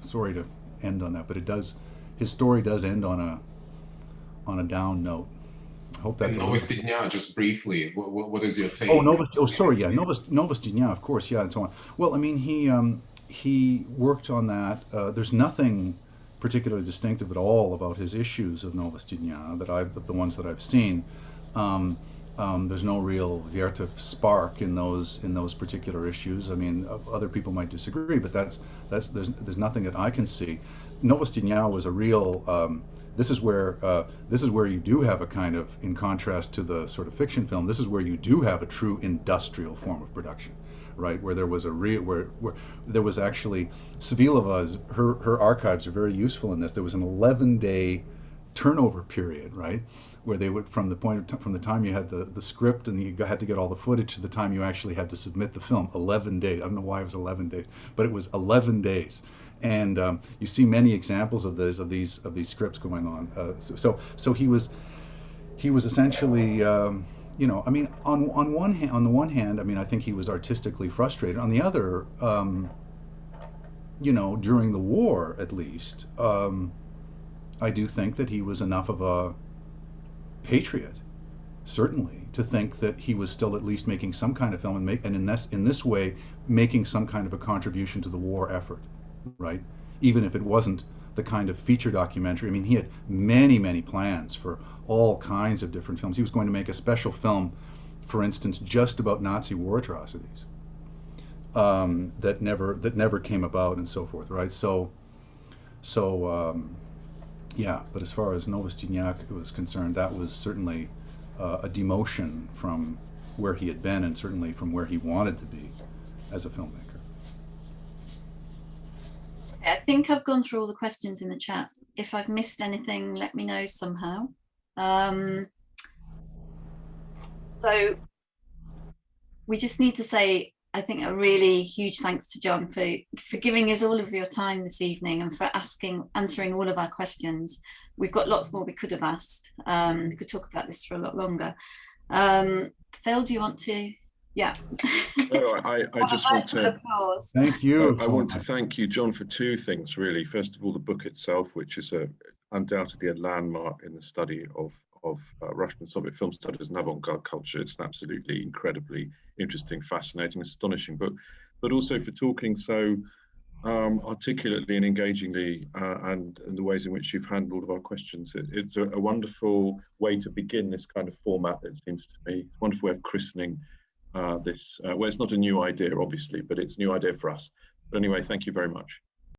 Sorry to end on that, but his story does end on a down note. I hope that's. And Novosti Dnya, just briefly, what is your take? Sorry, yeah, Novosti Dnya, of course, yeah, and so on. Well, I mean, he worked on that. There's nothing particularly distinctive at all about his issues of Novosti Dnya the ones that I've seen. There's no real Vertov spark in those particular issues. I mean, other people might disagree, but there's nothing that I can see. Novosti Dnya was a real. This is where you do have a kind of, in contrast to the sort of fiction film, this is where you do have a true industrial form of production, right? Where there was where there was actually, Savilova's, her archives are very useful in this. There was an 11-day turnover period, right? Where they would, from the time you had the script and you had to get all the footage to the time you actually had to submit the film, 11 days. I don't know why it was 11 days, but it was 11 days. And you see many examples of these scripts going on. So he was essentially, I mean, on the one hand, I mean, I think he was artistically frustrated. On the other, during the war, at least, I do think that he was enough of a patriot, certainly, to think that he was still at least making some kind of film and in this way making some kind of a contribution to the war effort. Right, even if it wasn't the kind of feature documentary. I mean, he had many plans for all kinds of different films. He was going to make a special film, for instance, just about Nazi war atrocities, that never came about, and so forth. Right, so yeah. But as far as Novosti Dnya was concerned, that was certainly a demotion from where he had been, and certainly from where he wanted to be as a filmmaker. I think I've gone through all the questions in the chat. If I've missed anything, let me know somehow. So we just need to say, I think, a really huge thanks to John for giving us all of your time this evening and for answering all of our questions. We've got lots more we could have asked. We could talk about this for a lot longer. Phil, do you want to? Yeah. No, I just want to thank you. I want to thank you, John, for two things, really. First of all, the book itself, which is undoubtedly a landmark in the study of Russian and Soviet film studies and avant-garde culture. It's an absolutely incredibly interesting, fascinating, astonishing book, but also for talking so articulately and engagingly and the ways in which you've handled all of our questions. It's a wonderful way to begin this kind of format, it seems to me. It's a wonderful way of christening this, well, it's not a new idea, obviously, but it's a new idea for us. But anyway, thank you very much.